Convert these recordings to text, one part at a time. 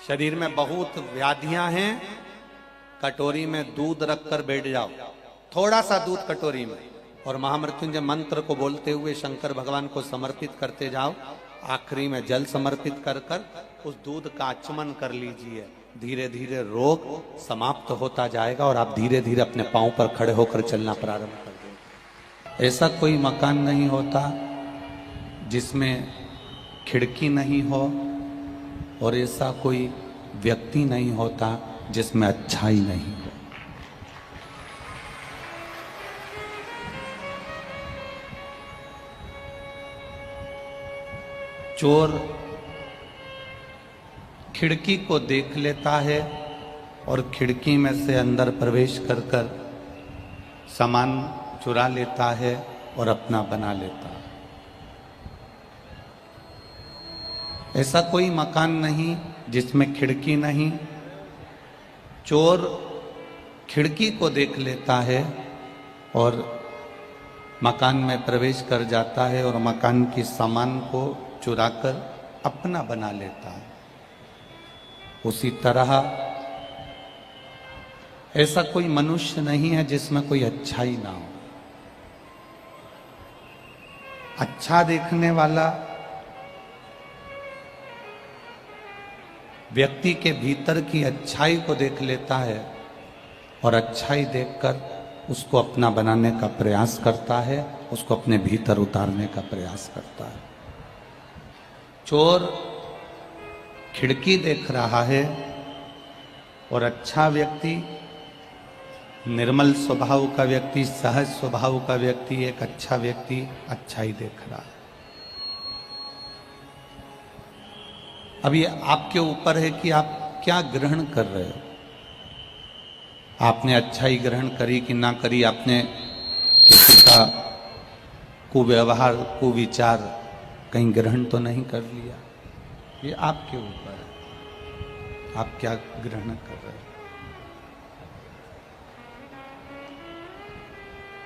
शरीर में बहुत व्याधियां हैं, कटोरी में दूध रखकर बैठ जाओ, थोड़ा सा दूध कटोरी में, और महामृत्युंजय मंत्र को बोलते हुए शंकर भगवान को समर्पित करते जाओ। आखिरी में जल समर्पित कर कर उस दूध का आचमन कर लीजिए। धीरे धीरे रोग समाप्त होता जाएगा और आप धीरे धीरे अपने पांव पर खड़े होकर चलना प्रारंभ कर देंगे। ऐसा कोई मकान नहीं होता जिसमें खिड़की नहीं हो, और ऐसा कोई व्यक्ति नहीं होता जिसमें अच्छाई नहीं हो। चोर खिड़की को देख लेता है और खिड़की में से अंदर प्रवेश कर कर सामान चुरा लेता है और अपना बना लेता है। ऐसा कोई मकान नहीं जिसमें खिड़की नहीं। चोर खिड़की को देख लेता है और मकान में प्रवेश कर जाता है और मकान की सामान को चुराकर अपना बना लेता है। उसी तरह ऐसा कोई मनुष्य नहीं है जिसमें कोई अच्छाई ना हो। अच्छा देखने वाला व्यक्ति के भीतर की अच्छाई को देख लेता है और अच्छाई देखकर उसको अपना बनाने का प्रयास करता है, उसको अपने भीतर उतारने का प्रयास करता है। चोर खिड़की देख रहा है और अच्छा व्यक्ति, निर्मल स्वभाव का व्यक्ति, सहज स्वभाव का व्यक्ति, एक अच्छा व्यक्ति अच्छाई देख रहा है। अब ये आपके ऊपर है कि आप क्या ग्रहण कर रहे हो। आपने अच्छाई ग्रहण करी कि ना करी, आपने किसी का कुव्यवहार कुविचार कहीं ग्रहण तो नहीं कर लिया। ये आपके ऊपर है, आप क्या ग्रहण कर रहे हो।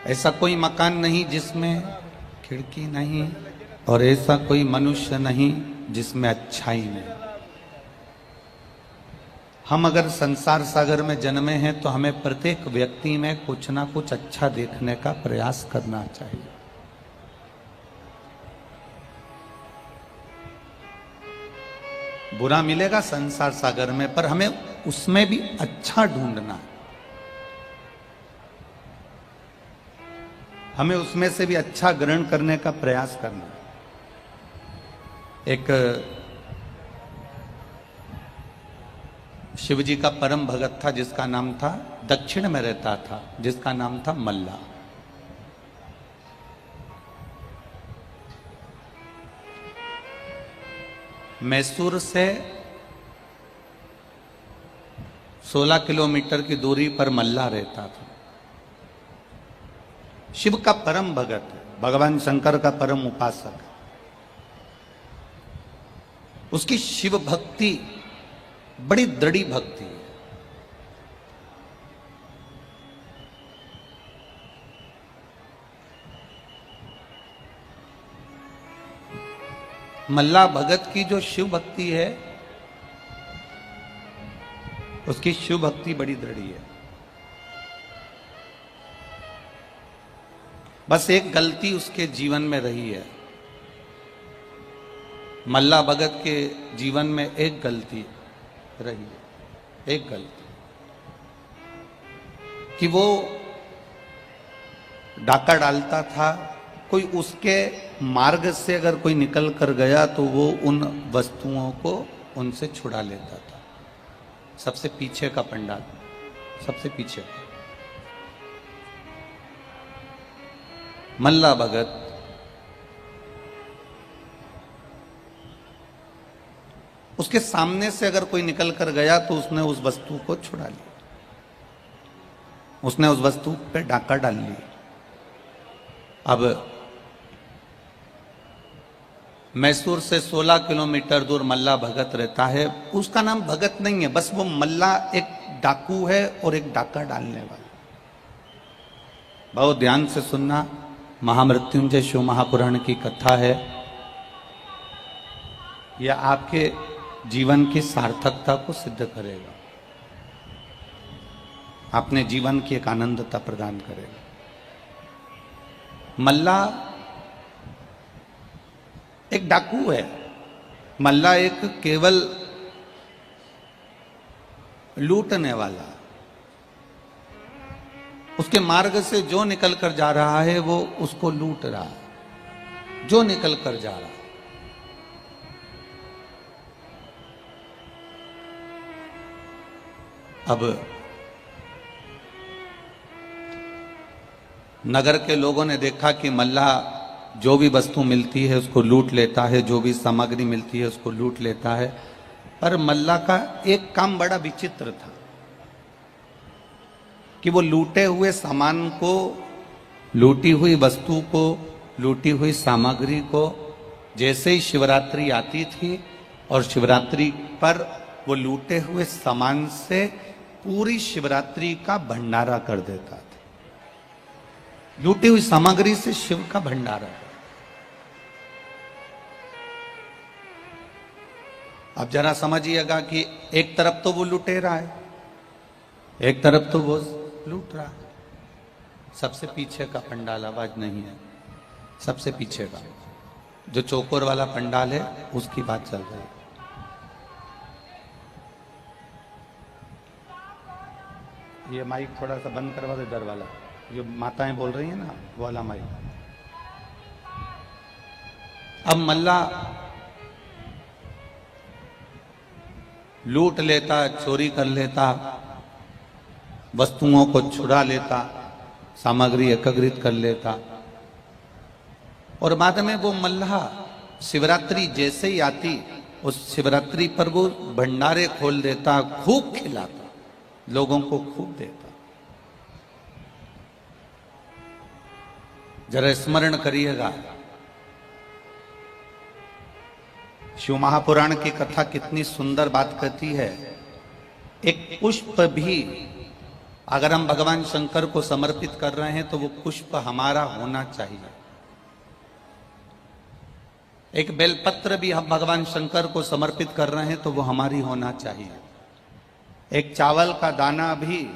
ऐसा कोई मकान नहीं जिसमें खिड़की नहीं, और ऐसा कोई मनुष्य नहीं जिसमें अच्छाई नहीं। हम अगर संसार सागर में जन्मे हैं तो हमें प्रत्येक व्यक्ति में कुछ ना कुछ अच्छा देखने का प्रयास करना चाहिए। बुरा मिलेगा संसार सागर में, पर हमें उसमें भी अच्छा ढूंढना है। हमें उसमें से भी अच्छा ग्रहण करने का प्रयास करना है। एक शिव जी का परम भगत था जिसका नाम था, दक्षिण में रहता था, जिसका नाम था मल्ला। मैसूर से 16 किलोमीटर की दूरी पर मल्ला रहता था। शिव का परम भगत है, भगवान शंकर का परम उपासक है। उसकी शिव भक्ति बड़ी दृढ़ी भक्ति है। मल्ला भगत की जो शिव भक्ति है, उसकी शिव भक्ति बड़ी दृढ़ी है। बस एक गलती उसके जीवन में रही है। मल्ला भगत के जीवन में एक गलती रही है, एक गलती, कि वो डाका डालता था। कोई उसके मार्ग से अगर कोई निकल कर गया तो वो उन वस्तुओं को उनसे छुड़ा लेता था। सबसे पीछे का पंडाल, सबसे पीछे मल्ला भगत उसके सामने से अगर कोई निकल कर गया तो उसने उस वस्तु को छुड़ा लिया, उसने उस वस्तु पे डाका डाल लिया। अब मैसूर से 16 किलोमीटर दूर मल्ला भगत रहता है। उसका नाम भगत नहीं है, बस वो मल्ला एक डाकू है और एक डाका डालने वाला। बहुत ध्यान से सुनना, महामृत्युंजय शिव महापुराण की कथा है। यह आपके जीवन की सार्थकता को सिद्ध करेगा, अपने जीवन की एक आनंदता प्रदान करेगा। मल्ला एक डाकू है, मल्ला एक केवल लूटने वाला। उसके मार्ग से जो निकल कर जा रहा है वो उसको लूट रहा है, जो निकल कर जा रहा है। अब नगर के लोगों ने देखा कि मल्ला जो भी वस्तु मिलती है उसको लूट लेता है, जो भी सामग्री मिलती है उसको लूट लेता है। पर मल्ला का एक काम बड़ा विचित्र था कि वो लूटे हुए सामान को, लूटी हुई वस्तु को, लूटी हुई सामग्री को जैसे ही शिवरात्रि आती थी और शिवरात्रि पर वो लूटे हुए सामान से पूरी शिवरात्रि का भंडारा कर देता था। लूटी हुई सामग्री से शिव का भंडारा। अब जरा समझिएगा कि एक तरफ तो वो लुटेरा है, एक तरफ तो वो लूट रहा है। सबसे पीछे का पंडाल, आवाज नहीं है, सबसे पीछे का जो चौकोर वाला पंडाल है उसकी बात चल रही है। ये माइक थोड़ा सा बंद करवा दो, इधर वाला जो माताएं बोल रही है ना वो वाला माइक। अब मल्ला लूट लेता, चोरी कर लेता, वस्तुओं को छुड़ा लेता, सामग्री एकत्रित कर लेता और बाद में वो मल्लाह शिवरात्रि जैसे ही आती उस शिवरात्रि पर वो भंडारे खोल देता, खूब खिलाता, लोगों को खूब देता। जरा स्मरण करिएगा, शिव महापुराण की कथा कितनी सुंदर बात कहती है। एक पुष्प भी अगर हम भगवान शंकर को समर्पित कर रहे हैं तो वो पुष्प हमारा होना चाहिए। एक बेलपत्र भी हम भगवान शंकर को समर्पित कर रहे हैं तो वो हमारी होना चाहिए। एक चावल का दाना भी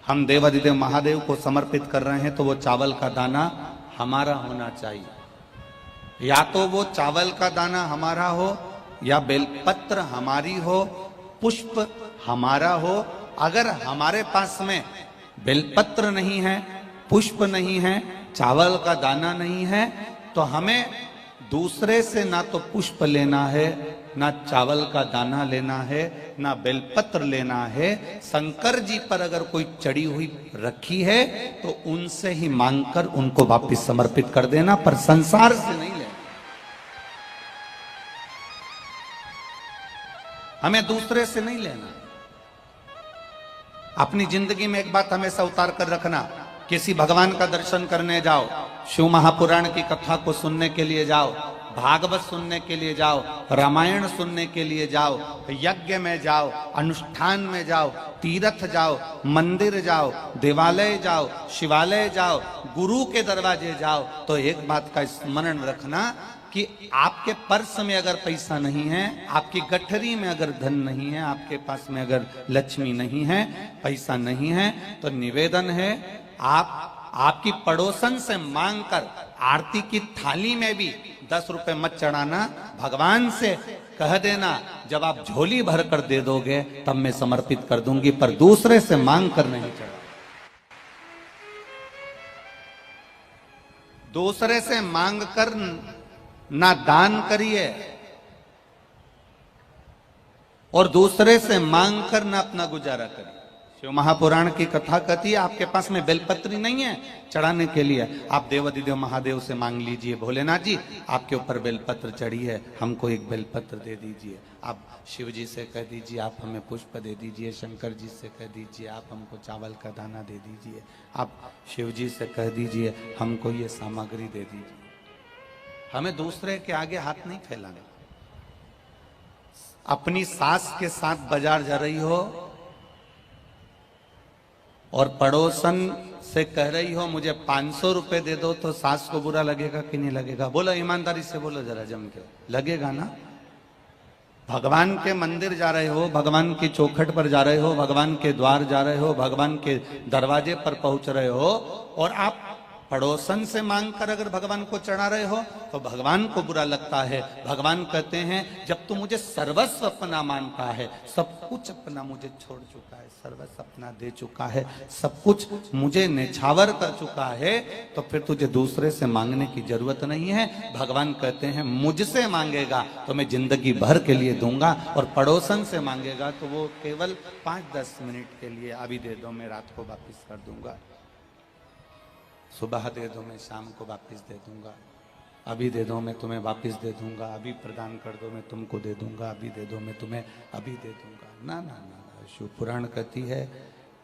हम देवाधिदेव महादेव को समर्पित कर रहे हैं तो वो चावल का दाना हमारा होना चाहिए। या तो वो चावल का दाना हमारा हो या बेलपत्र हमारी हो, पुष्प हमारा हो। अगर हमारे पास में बेलपत्र नहीं है, पुष्प नहीं है, चावल का दाना नहीं है तो हमें दूसरे से ना तो पुष्प लेना है, ना चावल का दाना लेना है, ना बेलपत्र लेना है। शंकर जी पर अगर कोई चढ़ी हुई रखी है तो उनसे ही मांगकर उनको वापस समर्पित कर देना, पर संसार से नहीं लेना। हमें दूसरे से नहीं लेना। अपनी जिंदगी में एक बात हमेशा उतार कर रखना, किसी भगवान का दर्शन करने जाओ, शिव महापुराण की कथा को सुनने के लिए जाओ, भागवत सुनने के लिए जाओ, रामायण सुनने के लिए जाओ, यज्ञ में जाओ, अनुष्ठान में जाओ, तीर्थ जाओ, मंदिर जाओ, देवालय जाओ, शिवालय जाओ, गुरु के दरवाजे जाओ, तो एक बात का स्मरण रखना कि आपके पर्स में अगर पैसा नहीं है, आपकी गठरी में अगर धन नहीं है, आपके पास में अगर लक्ष्मी नहीं है, पैसा नहीं है, तो निवेदन है आपकी पड़ोसन से मांगकर आरती की थाली में भी 10 रुपए मत चढ़ाना। भगवान से कह देना जब आप झोली भर कर दे दोगे तब मैं समर्पित कर दूंगी, पर दूसरे से मांग कर नहीं चढ़ा। दूसरे से मांग कर ना दान करिए और दूसरे से मांग कर ना अपना गुजारा करिए। शिव महापुराण की कथा कहती है आपके पास में बेलपत्री नहीं है चढ़ाने के लिए, आप देवाधिदेव महादेव से मांग लीजिए, भोलेनाथ जी आपके ऊपर बेलपत्र चढ़ी है, हमको एक बेलपत्र दे दीजिए। आप शिव जी से कह दीजिए आप हमें पुष्प दे दीजिए, शंकर जी से कह दीजिए आप हमको चावल का दाना दे दीजिए, आप शिव जी से कह दीजिए हमको ये सामग्री दे दीजिए। हमें दूसरे के आगे हाथ नहीं फैलाने। अपनी सास के साथ बाजार जा रही हो और पड़ोसन से कह रही हो मुझे 500 रुपए दे दो, तो सास को बुरा लगेगा कि नहीं लगेगा? बोलो ईमानदारी से बोलो, जरा जम के। लगेगा ना? भगवान के मंदिर जा रहे हो, भगवान की चौखट पर जा रहे हो, भगवान के द्वार जा रहे हो, भगवान के दरवाजे पर पहुंच रहे हो, और आप पड़ोसन से मांगकर अगर भगवान को चढ़ा रहे हो तो भगवान को बुरा लगता है। भगवान कहते हैं जब तू मुझे सर्वस्व अपना मानता है, सब कुछ अपना मुझे छोड़ चुका है, सर्वस्व अपना दे चुका है, सब कुछ मुझे निछावर कर चुका है, तो फिर तुझे दूसरे से मांगने की जरूरत नहीं है। भगवान कहते हैं मुझसे मांगेगा तो मैं जिंदगी भर के लिए दूंगा, और पड़ोसन से मांगेगा तो वो केवल 5-10 मिनट के लिए, अभी दे दो मैं रात को वापिस कर दूंगा, सुबह दे दो मैं शाम को वापस दे दूंगा, अभी दे दो मैं तुम्हें वापस दे दूंगा, अभी प्रदान कर दो मैं तुमको दे दूंगा, अभी दे दो मैं तुम्हें अभी दे दूंगा। ना ना ना, शिव पुराण कहती है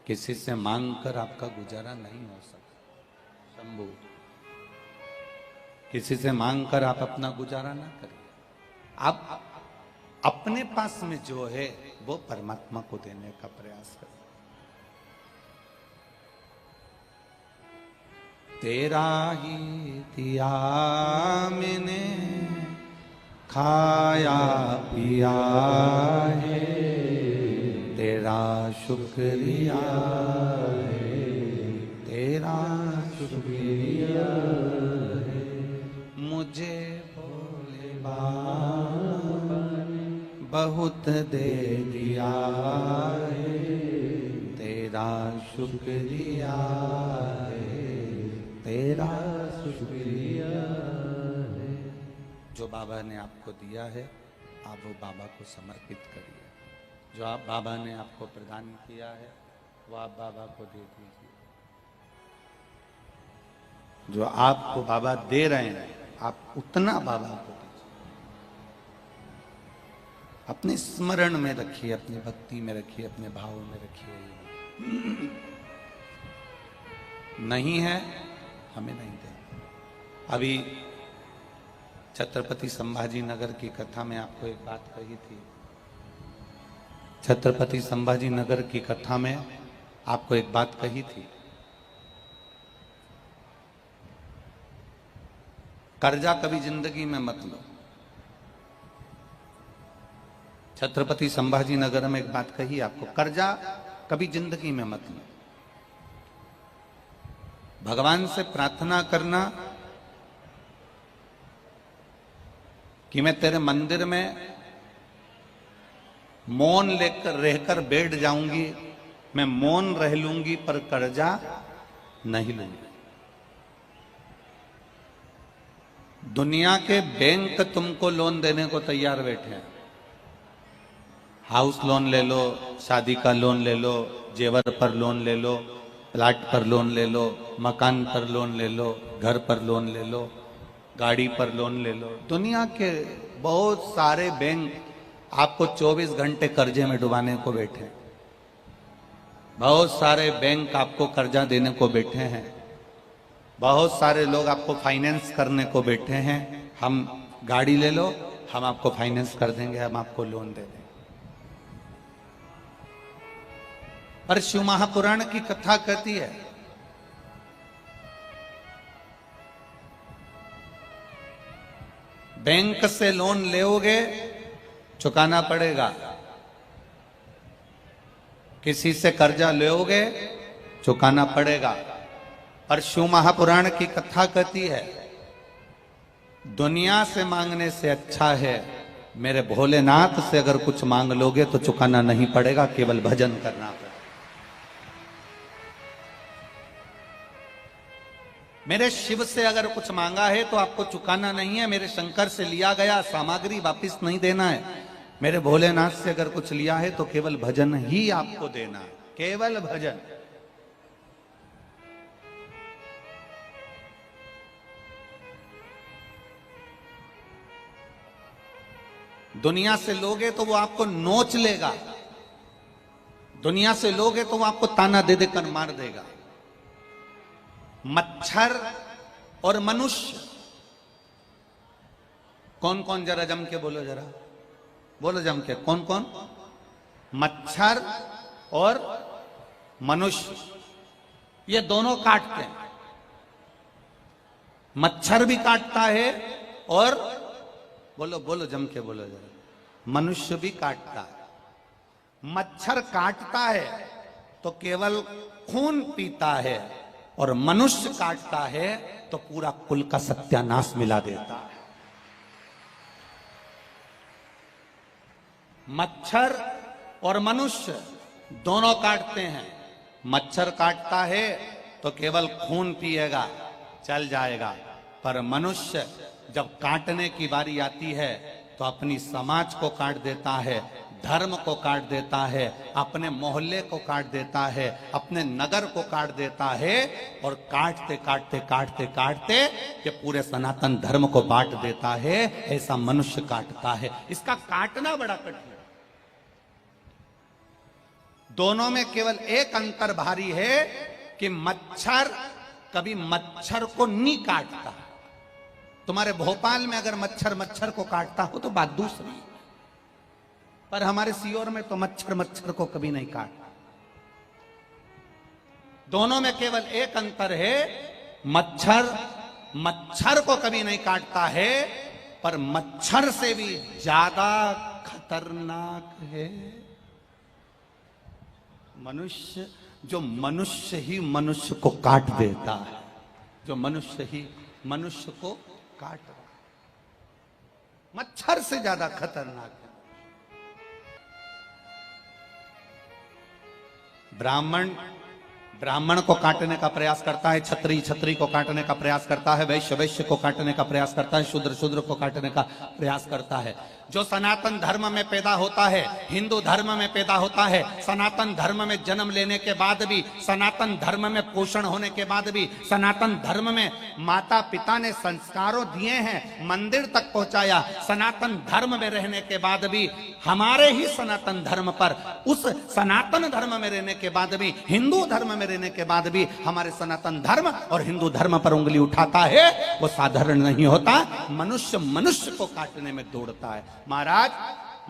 किसी से मांग कर आपका गुजारा नहीं हो सकता। शंभू, किसी से मांग कर आप अपना गुजारा ना करिए। आप अपने पास में जो है वो परमात्मा को देने का प्रयास करिए। तेरा ही दिया मैंने खाया पिया है, तेरा शुक्रिया है, तेरा शुक्रिया है, मुझे भोले बाबा ने बहुत दे दिया है, तेरा शुक्रिया है, तेरा शुक्रिया है। जो बाबा ने आपको दिया है आप वो बाबा को समर्पित करिए। जो आप बाबा ने आपको प्रदान किया है वो आप बाबा को दे दीजिए। जो आपको बाबा दे रहे हैं आप उतना बाबा को दीजिए। अपने स्मरण में रखिए, अपनी भक्ति में रखिए, अपने भाव में रखिए। नहीं है हमें नहीं देना। अभी छत्रपति संभाजी नगर की कथा में आपको एक बात कही थी। छत्रपति संभाजी नगर की कथा में आपको एक बात कही थी, कर्जा कभी जिंदगी में मत लो। छत्रपति संभाजी नगर में एक बात कही आपको, कर्जा कभी जिंदगी में मत लो। भगवान से प्रार्थना करना कि मैं तेरे मंदिर में मौन लेकर रहकर बैठ जाऊंगी, मैं मौन रह लूंगी पर कर्जा नहीं लूंगी। दुनिया के बैंक तुमको लोन देने को तैयार बैठे हैं। हाउस लोन ले लो, शादी का लोन ले लो, जेवर पर लोन ले लो, प्लाट पर लोन ले लो, मकान पर लोन ले लो, घर पर लोन ले लो, गाड़ी पर लोन ले लो। दुनिया के बहुत सारे बैंक आपको 24 घंटे कर्जे में डुबाने को बैठे। बहुत सारे बैंक आपको कर्जा देने को बैठे हैं। बहुत सारे लोग आपको फाइनेंस करने को बैठे हैं। हम गाड़ी ले लो, हम आपको फाइनेंस कर देंगे, हम आपको लोन दे देंगे। पर शिव महापुराण की कथा कहती है बैंक से लोन लोगे चुकाना पड़ेगा, किसी से कर्जा लोगे चुकाना पड़ेगा। और शिव महापुराण की कथा कहती है दुनिया से मांगने से अच्छा है मेरे भोलेनाथ से अगर कुछ मांग लोगे तो चुकाना नहीं पड़ेगा, केवल भजन करना पड़ेगा। मेरे शिव से अगर कुछ मांगा है तो आपको चुकाना नहीं है, मेरे शंकर से लिया गया सामग्री वापस नहीं देना है। मेरे भोलेनाथ से अगर कुछ लिया है तो केवल भजन ही आपको देना है, केवल भजन। दुनिया से लोगे तो वो आपको नोच लेगा, दुनिया से लोगे तो वो आपको ताना दे देकर मार देगा। मच्छर और मनुष्य, कौन कौन, जरा जम के बोलो, जरा बोलो जम के, कौन कौन? मच्छर और मनुष्य, ये दोनों काटते हैं। मच्छर भी काटता है और बोलो बोलो जम के बोलो जरा, मनुष्य भी काटता है। मच्छर काटता है तो केवल खून पीता है, और मनुष्य काटता है तो पूरा कुल का सत्यानाश मिला देता है। मच्छर और मनुष्य दोनों काटते हैं। मच्छर काटता है तो केवल खून पिएगा, चल जाएगा, पर मनुष्य जब काटने की बारी आती है तो अपनी समाज को काट देता है, धर्म को काट देता है, अपने मोहल्ले को काट देता है, अपने नगर को काट देता है, और काटते काटते काटते काटते ये पूरे सनातन धर्म को बांट देता है। ऐसा मनुष्य काटता है। इसका काटना बड़ा कठिन है। दोनों में केवल एक अंतर भारी है कि मच्छर कभी मच्छर को नहीं काटता। तुम्हारे भोपाल में अगर मच्छर मच्छर को काटता हो तो बात दूसरी, पर हमारे सीहोर में तो मच्छर मच्छर को कभी नहीं काटता। दोनों में केवल एक अंतर है, मच्छर मच्छर को कभी नहीं काटता है, पर मच्छर से भी ज्यादा खतरनाक है मनुष्य, जो मनुष्य ही मनुष्य को काट देता है, जो मनुष्य ही मनुष्य को काट रहा है। मच्छर से ज्यादा खतरनाक है। ब्राह्मण को काटने का प्रयास करता है, छत्री छत्री को काटने का प्रयास करता है, वैश्य वैश्य को काटने का प्रयास करता है, शूद्र शूद्र को काटने का प्रयास करता है। जो सनातन धर्म में पैदा होता है, हिंदू धर्म में पैदा होता है, सनातन धर्म में जन्म लेने के बाद भी, सनातन धर्म में पोषण होने के बाद भी, सनातन धर्म में माता पिता ने संस्कारों दिए हैं, मंदिर तक पहुंचाया, सनातन धर्म में रहने के बाद भी, हमारे ही सनातन धर्म पर, उस सनातन धर्म में रहने के बाद भी, हिंदू धर्म में रहने के बाद भी हमारे सनातन धर्म और हिंदू धर्म पर उंगली उठाता है, वो साधारण नहीं होता। मनुष्य मनुष्य को काटने में दौड़ता है। महाराज,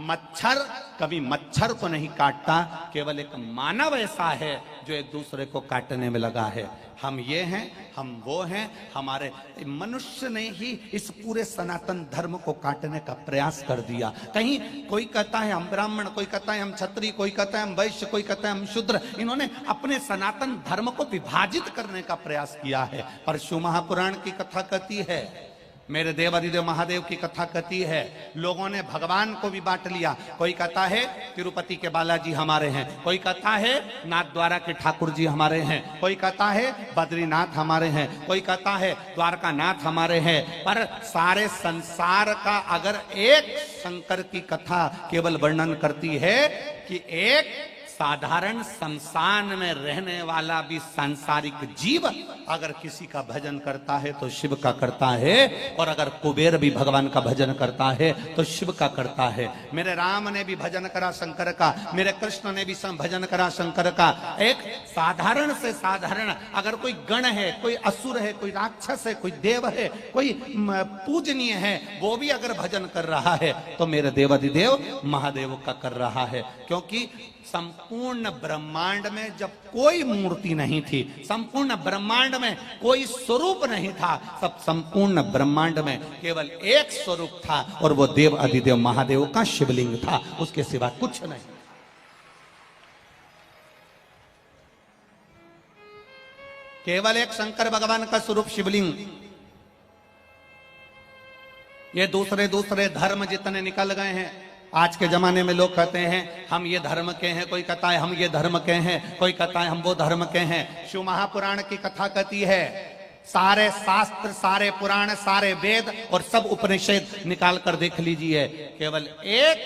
मच्छर कभी मच्छर को नहीं काटता, केवल एक मानव ऐसा है जो एक दूसरे को काटने में लगा है। हम ये हैं, हम वो हैं, हमारे मनुष्य ने ही इस पूरे सनातन धर्म को काटने का प्रयास कर दिया। कहीं कोई कहता है हम ब्राह्मण, कोई कहता है हम क्षत्रिय, कोई कहता है हम वैश्य, कोई कहता है हम शूद्र। इन्होंने अपने सनातन धर्म को विभाजित करने का प्रयास किया है। पर शिव महापुराण की कथा कहती है, मेरे देव अधिदेव महादेव की कथा कहती है, लोगों ने भगवान को भी बांट लिया। कोई कहता है तिरुपति के बालाजी हमारे हैं, कोई कहता है नाथद्वारा के ठाकुर जी हमारे हैं, कोई कहता है बद्रीनाथ हमारे हैं, कोई कहता है द्वारका नाथ हमारे हैं। पर सारे संसार का अगर एक शंकर की कथा केवल वर्णन करती है कि एक साधारण शमशान में रहने वाला भी सांसारिक जीव अगर किसी का भजन करता है तो शिव का करता है, और अगर कुबेर भी भगवान का भजन करता है तो शिव का करता है। मेरे राम ने भी भजन करा शंकर का, मेरे कृष्ण ने भी भजन करा शंकर का। एक साधारण से साधारण अगर कोई गण है, कोई असुर है, कोई राक्षस है, कोई देव है, कोई पूजनीय है, वो भी अगर भजन कर रहा है तो मेरे देवाधिदेव महादेव का कर रहा है। क्योंकि संपूर्ण ब्रह्मांड में जब कोई मूर्ति नहीं थी, संपूर्ण ब्रह्मांड में कोई स्वरूप नहीं था, सब संपूर्ण ब्रह्मांड में केवल एक स्वरूप था, और वो देव अधिदेव महादेव का शिवलिंग था, उसके सिवा कुछ नहीं। केवल एक शंकर भगवान का स्वरूप शिवलिंग। ये दूसरे दूसरे धर्म जितने निकल गए हैं, आज के जमाने में लोग कहते हैं हम ये धर्म के हैं, कोई कहता है हम ये धर्म के हैं, कोई कहता है हम वो धर्म के हैं। शिव महापुराण की कथा कहती है, सारे शास्त्र, सारे पुराण, सारे वेद और सब उपनिषद निकाल कर देख लीजिए, केवल एक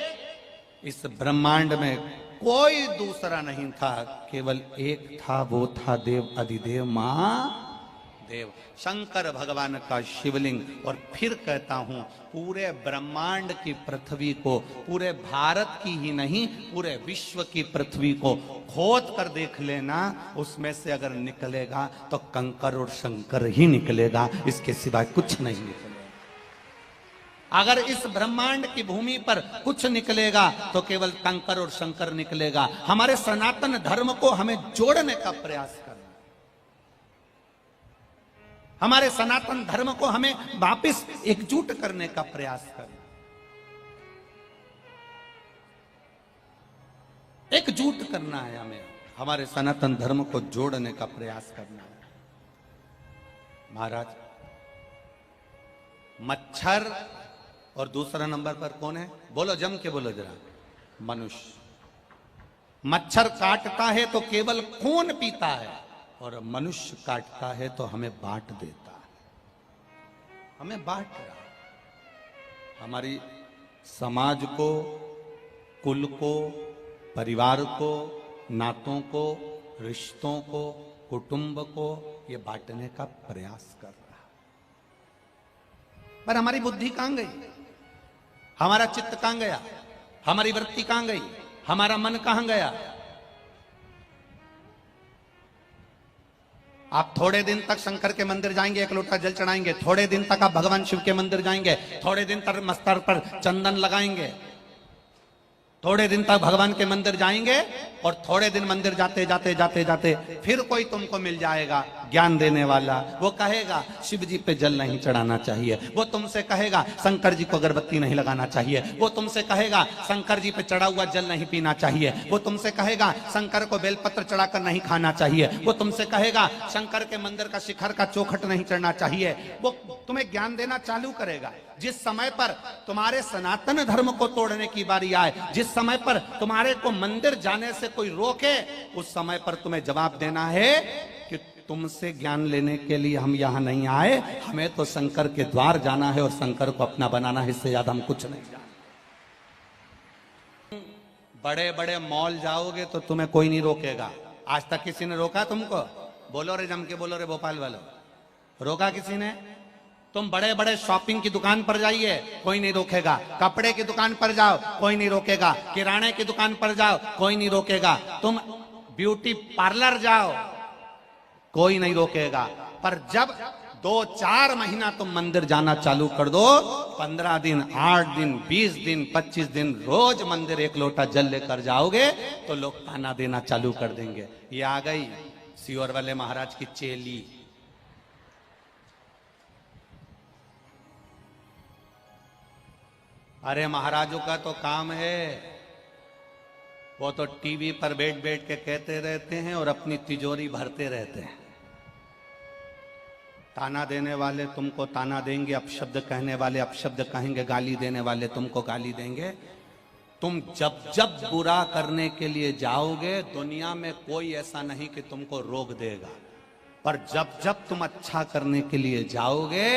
इस ब्रह्मांड में कोई दूसरा नहीं था, केवल एक था, वो था देव अधिदेव महादेव, शंकर भगवान का शिवलिंग। और फिर कहता हूं, पूरे ब्रह्मांड की पृथ्वी को, पूरे भारत की ही नहीं पूरे विश्व की पृथ्वी को खोद कर देख लेना, उसमें से अगर निकलेगा तो कंकर और शंकर ही निकलेगा, इसके सिवाय कुछ नहीं निकलेगा। अगर इस ब्रह्मांड की भूमि पर कुछ निकलेगा तो केवल कंकर और शंकर निकलेगा। हमारे सनातन धर्म को हमें जोड़ने का प्रयास करना, हमारे सनातन धर्म को हमें वापस एकजुट करने का प्रयास करना। एकजुट करना है हमें, हमारे सनातन धर्म को जोड़ने का प्रयास करना है। महाराज, मच्छर और दूसरा नंबर पर कौन है? बोलो, जम के बोलो जरा। मनुष्य। मच्छर काटता है तो केवल खून पीता है, और मनुष्य काटता है तो हमें बांट देता है, हमें बांट रहा। हमारी समाज को, कुल को, परिवार को, नातों को, रिश्तों को, कुटुंब को ये बांटने का प्रयास कर रहा। पर हमारी बुद्धि कहां गई? हमारा चित्त कहां गया? हमारी वृत्ति कहां गई? हमारा मन कहां गया? आप थोड़े दिन तक शंकर के मंदिर जाएंगे, एक लोटा जल चढ़ाएंगे, थोड़े दिन तक आप भगवान शिव के मंदिर जाएंगे, थोड़े दिन तक मस्तक पर चंदन लगाएंगे, थोड़े दिन तक भगवान के मंदिर जाएंगे, और थोड़े दिन मंदिर जाते जाते जाते जाते फिर कोई तुमको मिल जाएगा ज्ञान देने वाला। वो कहेगा शिव जी पे जल नहीं चढ़ाना चाहिए, वो तुमसे कहेगा शंकर जी को अगरबत्ती नहीं लगाना चाहिए, वो तुमसे कहेगा शंकर जी पे चढ़ा हुआ जल नहीं पीना चाहिए, वो तुमसे कहेगा शंकर को बेलपत्र चढ़ाकर नहीं खाना चाहिए, वो तुमसे कहेगा शंकर के मंदिर का शिखर का चौखट नहीं चढ़ना चाहिए। वो तुम्हें ज्ञान देना चालू करेगा। जिस समय पर तुम्हारे सनातन धर्म को तोड़ने की बारी आए, जिस समय पर तुम्हारे को मंदिर जाने से कोई रोके, उस समय पर तुम्हें जवाब देना है कि तुमसे ज्ञान लेने के लिए हम यहां नहीं आए, हमें तो शंकर के द्वार जाना है और शंकर को अपना बनाना है, इससे ज्यादा हम कुछ नहीं जानते। बड़े बड़े मॉल जाओगे तो तुम्हें कोई नहीं रोकेगा। आज तक किसी ने रोका तुमको? बोलो रे, जम के बोलो रे भोपाल वालों, रोका किसी ने? तुम बड़े बड़े शॉपिंग की दुकान पर जाइए, कोई नहीं रोकेगा। कपड़े की दुकान पर जाओ, कोई नहीं रोकेगा। किराने की दुकान पर जाओ, कोई नहीं रोकेगा। तुम ब्यूटी पार्लर जाओ, कोई नहीं रोकेगा। पर जब 2-4 महीना तुम मंदिर जाना चालू कर दो, 15 दिन, 8 दिन, 20 दिन, 25 दिन रोज मंदिर एक लोटा जल लेकर जाओगे तो लोग ताना देना चालू कर देंगे, ये आ गई सियोर वाले महाराज की चेली। अरे महाराजों का तो काम है, वो तो टीवी पर बैठ बैठ के कहते रहते हैं और अपनी तिजोरी भरते रहते हैं। ताना देने वाले तुमको ताना देंगे, अपशब्द कहने वाले अपशब्द कहेंगे, गाली देने वाले तुमको गाली देंगे। तुम जब जब बुरा करने के लिए जाओगे, दुनिया में कोई ऐसा नहीं कि तुमको रोक देगा, पर जब जब तुम अच्छा करने के लिए जाओगे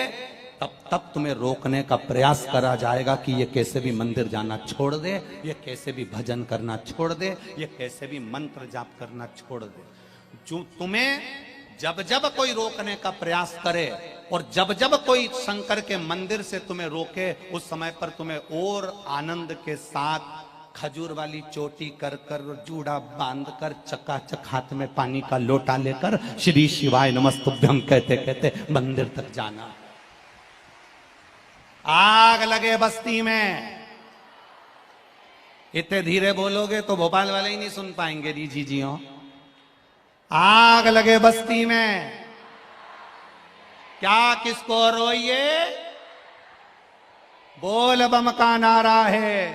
तब तब तुम्हें रोकने का प्रयास करा जाएगा कि ये कैसे भी मंदिर जाना छोड़ दे, ये कैसे भी भजन करना छोड़ दे, ये कैसे भी मंत्र जाप करना छोड़ दे। जो तुम्हें जब जब कोई रोकने का प्रयास करे और जब जब कोई शंकर के मंदिर से तुम्हें रोके, उस समय पर तुम्हें और आनंद के साथ खजूर वाली चोटी कर कर, जूड़ा बांध कर, चकाचक हाथ में पानी का लोटा लेकर श्री शिवाय नमस्तुभ्यं कहते कहते मंदिर तक जाना। आग लगे बस्ती में, इतने धीरे बोलोगे तो भोपाल वाले ही नहीं सुन पाएंगे। जी हो। आग लगे बस्ती में, क्या किसको रोइए, बोल बम का नारा है,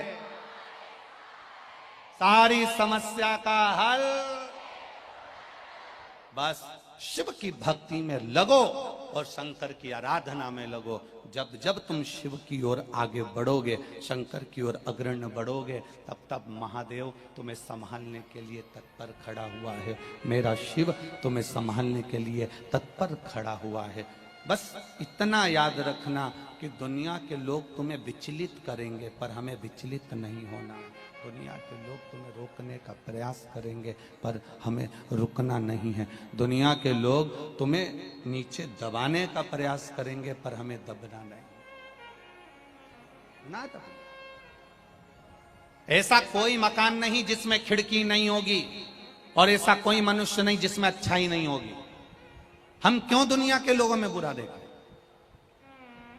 सारी समस्या का हल। बस शिव की भक्ति में लगो और शंकर की आराधना में लगो। जब जब तुम शिव की ओर आगे बढ़ोगे, शंकर की ओर अग्रण्य बढ़ोगे, तब तब महादेव तुम्हें संभालने के लिए तत्पर खड़ा हुआ है। मेरा शिव तुम्हें संभालने के लिए तत्पर खड़ा हुआ है। बस इतना याद रखना कि दुनिया के लोग तुम्हें विचलित करेंगे, पर हमें विचलित नहीं होना। दुनिया के लोग तुम्हें रोकने का प्रयास करेंगे, पर हमें रुकना नहीं है। दुनिया के लोग तुम्हें नीचे दबाने का प्रयास करेंगे, पर हमें दबना नहीं ना दबना। ऐसा कोई मकान नहीं जिसमें खिड़की नहीं होगी, और ऐसा कोई मनुष्य नहीं जिसमें अच्छाई नहीं होगी। हम क्यों दुनिया के लोगों में बुरा देखें?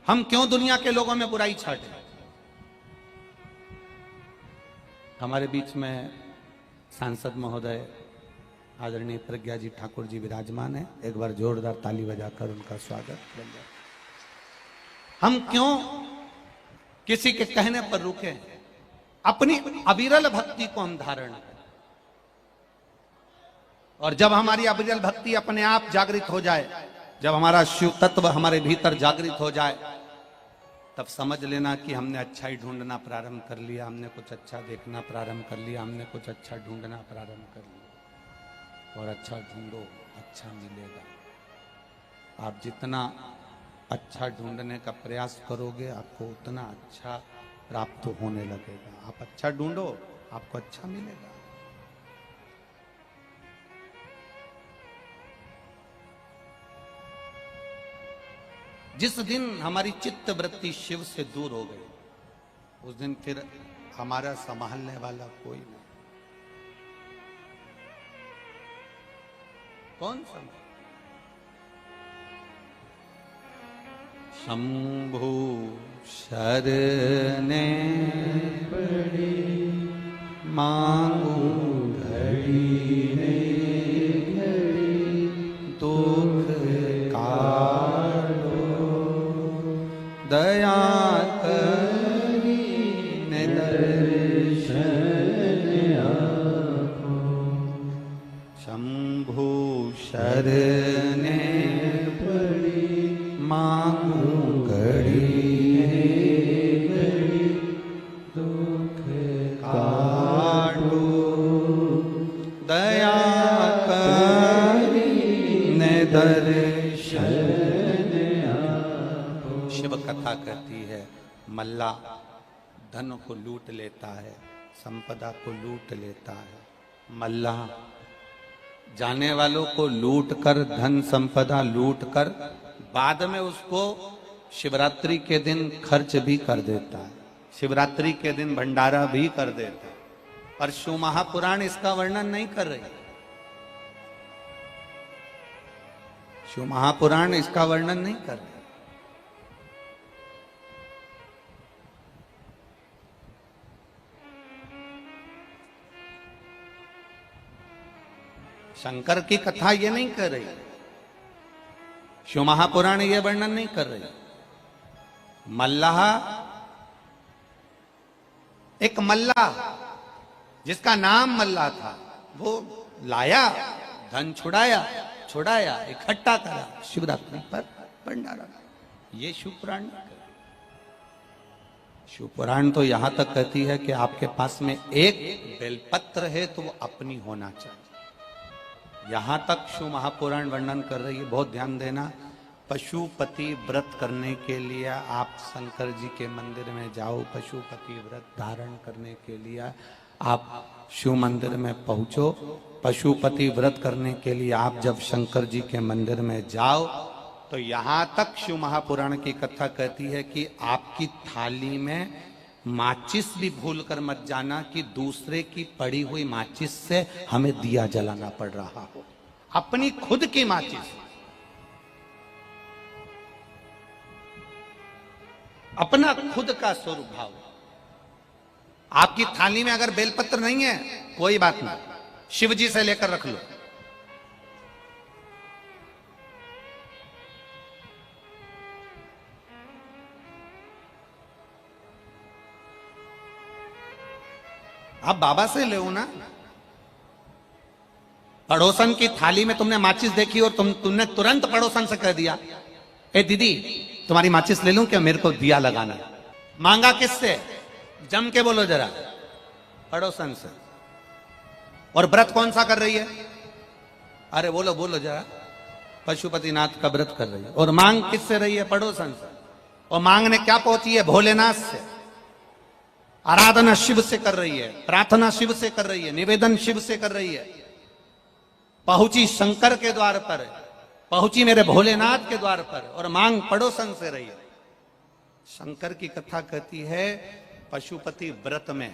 हम क्यों दुनिया के लोगों में बुराई छाटें? हमारे बीच में सांसद महोदय आदरणीय प्रज्ञा जी ठाकुर जी विराजमान है। एक बार जोरदार ताली बजाकर उनका स्वागत करेंगे। हम क्यों किसी के कहने पर रुके? अपनी अविरल भक्ति को हम धारण करें। और जब हमारी अविरल भक्ति अपने आप जागृत हो जाए, जब हमारा शिव तत्व हमारे भीतर जागृत हो जाए, तब समझ लेना कि हमने अच्छा ही ढूंढना प्रारंभ कर लिया, हमने कुछ अच्छा देखना प्रारंभ कर लिया, हमने कुछ अच्छा ढूंढना प्रारंभ कर लिया। और अच्छा ढूंढो, अच्छा मिलेगा। आप जितना अच्छा ढूंढने का प्रयास करोगे, आपको उतना अच्छा प्राप्त होने लगेगा। आप अच्छा ढूंढो, आपको अच्छा मिलेगा। जिस दिन हमारी चित्त वृत्ति शिव से दूर हो गई, उस दिन फिर हमारा संभालने वाला कोई नहीं। कौन संभाल? शंभु शरणे पड़ी मांगू घड़ी ने घड़ी, दुख काटो दया करी ने दर्शन आपो। शंभु शरणे पड़ी मांगू घड़ी घड़ी, दुख काटो दया करी ने दर्शन आपो। शिव कथा कहती है, मल्ला धन को लूट लेता है, संपदा को लूट लेता है। मल्ला जाने वालों को लूट कर, धन संपदा लूट कर, बाद में उसको शिवरात्रि के दिन खर्च भी कर देता है, शिवरात्रि के दिन भंडारा भी कर देता है। पर शिव महापुराण इसका वर्णन नहीं कर रही। शिव महापुराण इसका वर्णन नहीं कर रही। शंकर की कथा ये नहीं कर रही, शिव महापुराण ये वर्णन नहीं कर रही। मल्लाह, एक मल्लाह जिसका नाम मल्लाह था, वो लाया, धन छुड़ाया, इकट्ठा करा, शिवरात्रि पर भंडारा। ये शिव पुराण नहीं कर रही। शिव पुराण तो यहां तक कहती है कि आपके पास में एक बेलपत्र है तो वो अपनी होना चाहिए। यहां तक शिव महापुराण वर्णन कर रही है। बहुत ध्यान देना, पशुपति व्रत करने के लिए आप शंकर जी के मंदिर में जाओ, पशुपति व्रत धारण करने के लिए आप शिव मंदिर में पहुंचो। पशुपति व्रत करने के लिए आप जब शंकर जी के मंदिर में जाओ, तो यहां तक शिव महापुराण की कथा कहती है कि आपकी थाली में माचिस भी भूल कर मत जाना कि दूसरे की पड़ी हुई माचिस से हमें दिया जलाना पड़ रहा हो। अपनी खुद की माचिस, अपना खुद का स्वरूप भाव। आपकी थाली में अगर बेलपत्र नहीं है, कोई बात नहीं, शिव जी से लेकर रख लो। आप बाबा से ले ना। पड़ोसन की थाली में तुमने माचिस देखी और तुमने तुरंत पड़ोसन से कह दिया, ए दीदी तुम्हारी माचिस ले लूं क्या, मेरे को दिया लगाना। मांगा किससे? जम के बोलो जरा, पड़ोसन से। और व्रत कौन सा कर रही है? अरे बोलो बोलो जरा, पशुपतिनाथ का व्रत कर रही है। और मांग किससे रही है? पड़ोसन से। और मांगने क्या पहुंची है? भोलेनाथ से। आराधना शिव से कर रही है, प्रार्थना शिव से कर रही है, निवेदन शिव से कर रही है। पहुंची शंकर के द्वार पर, पहुंची मेरे भोलेनाथ के द्वार पर, और मांग पड़ोसन से रही है। शंकर की कथा कहती है, पशुपति व्रत में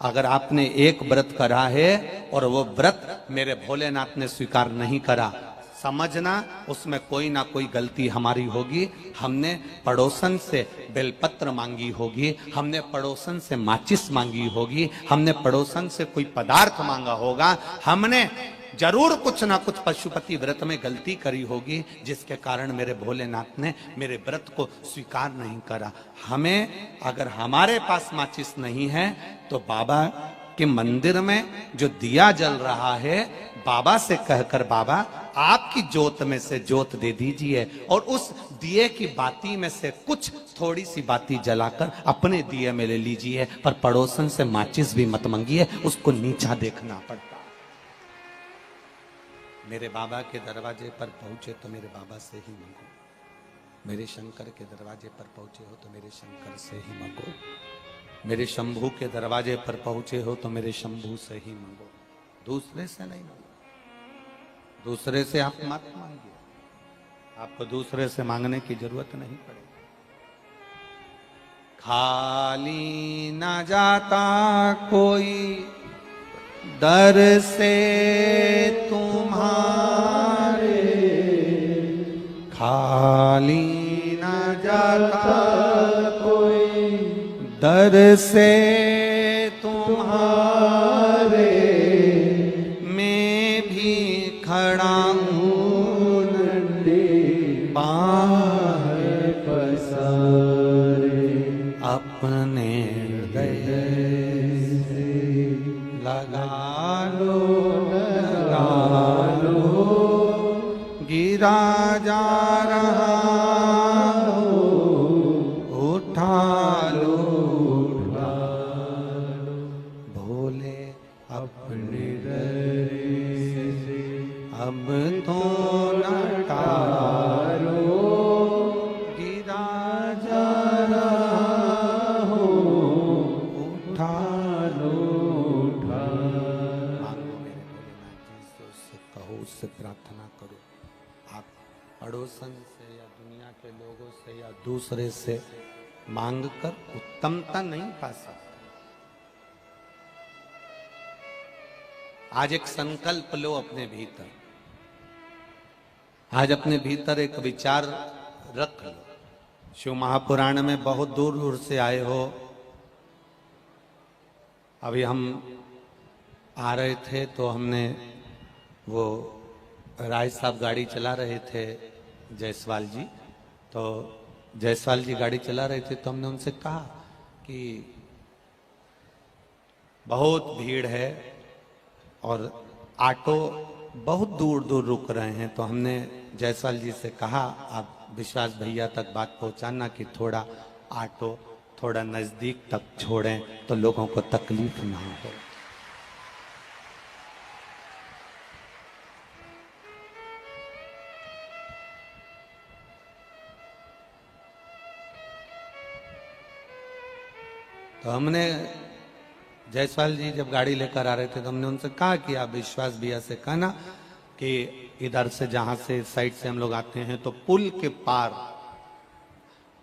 अगर आपने एक व्रत करा है और वो व्रत मेरे भोलेनाथ ने स्वीकार नहीं करा, समझना उसमें कोई ना कोई गलती हमारी होगी। हमने पड़ोसन से बेलपत्र मांगी होगी, हमने पड़ोसन से माचिस मांगी होगी, हमने पड़ोसन से कोई पदार्थ मांगा होगा, हमने जरूर कुछ ना कुछ पशुपति व्रत में गलती करी होगी, जिसके कारण मेरे भोलेनाथ ने मेरे व्रत को स्वीकार नहीं करा। हमें अगर हमारे पास माचिस नहीं है तो बाबा कि मंदिर में जो दिया जल रहा है, बाबा से कहकर बाबा आपकी जोत में से जोत दे दीजिए और उस दिए की बाती में से कुछ थोड़ी सी बाती जलाकर अपने दिए में ले लीजिए, पर पड़ोसन से माचिस भी मत मंगिए, उसको नीचा देखना पड़ता। मेरे बाबा के दरवाजे पर पहुंचे तो मेरे बाबा से ही मांगो, मेरे शंकर के दरवाजे पर पहुंचे हो तो मेरे शंकर से ही मांगो, मेरे शंभू के दरवाजे पर पहुंचे हो तो मेरे शंभू से ही मांगो, दूसरे से नहीं मांगो। दूसरे से आप मत मांगिए, आपको दूसरे से मांगने की जरूरत नहीं पड़ेगी। खाली ना जाता कोई दर से तुम्हारे, खाली ना जाता कोई दर से तुम्हारे, मैं भी खड़ा हूँ नंदे बाहर पसारे, अपने हृदय से लगा लो, गिरा जा रहा हो, उठा लो, भोले अपने दर से अब तो न टालो, गिरा जा रहा हो, उठा लो, मांगो मेरे भोलेनाथ जी से, उससे कहो, उससे प्रार्थना करो। आप पड़ोसन से या दुनिया के लोगों से या दूसरे से मांग कर उत्तमता नहीं पा सकते। आज एक संकल्प लो अपने भीतर, आज अपने भीतर एक विचार रख लो। शिव महापुराण में बहुत दूर दूर से आए हो। अभी हम आ रहे थे तो हमने वो राय साहब गाड़ी चला रहे थे, जायसवाल जी, तो जायसवाल जी गाड़ी चला रहे थे तो हमने उनसे कहा कि बहुत भीड़ है और ऑटो बहुत दूर दूर रुक रहे हैं, तो हमने जायसवाल जी से कहा आप विश्वास भैया तक बात पहुंचाना कि थोड़ा ऑटो थोड़ा नजदीक तक छोड़ें तो लोगों को तकलीफ ना हो। तो हमने जायसवाल जी जब गाड़ी लेकर आ रहे थे तो हमने उनसे कहा कि आप विश्वास भैया से कहना कि इधर से जहां से साइड से हम लोग आते हैं तो पुल के पार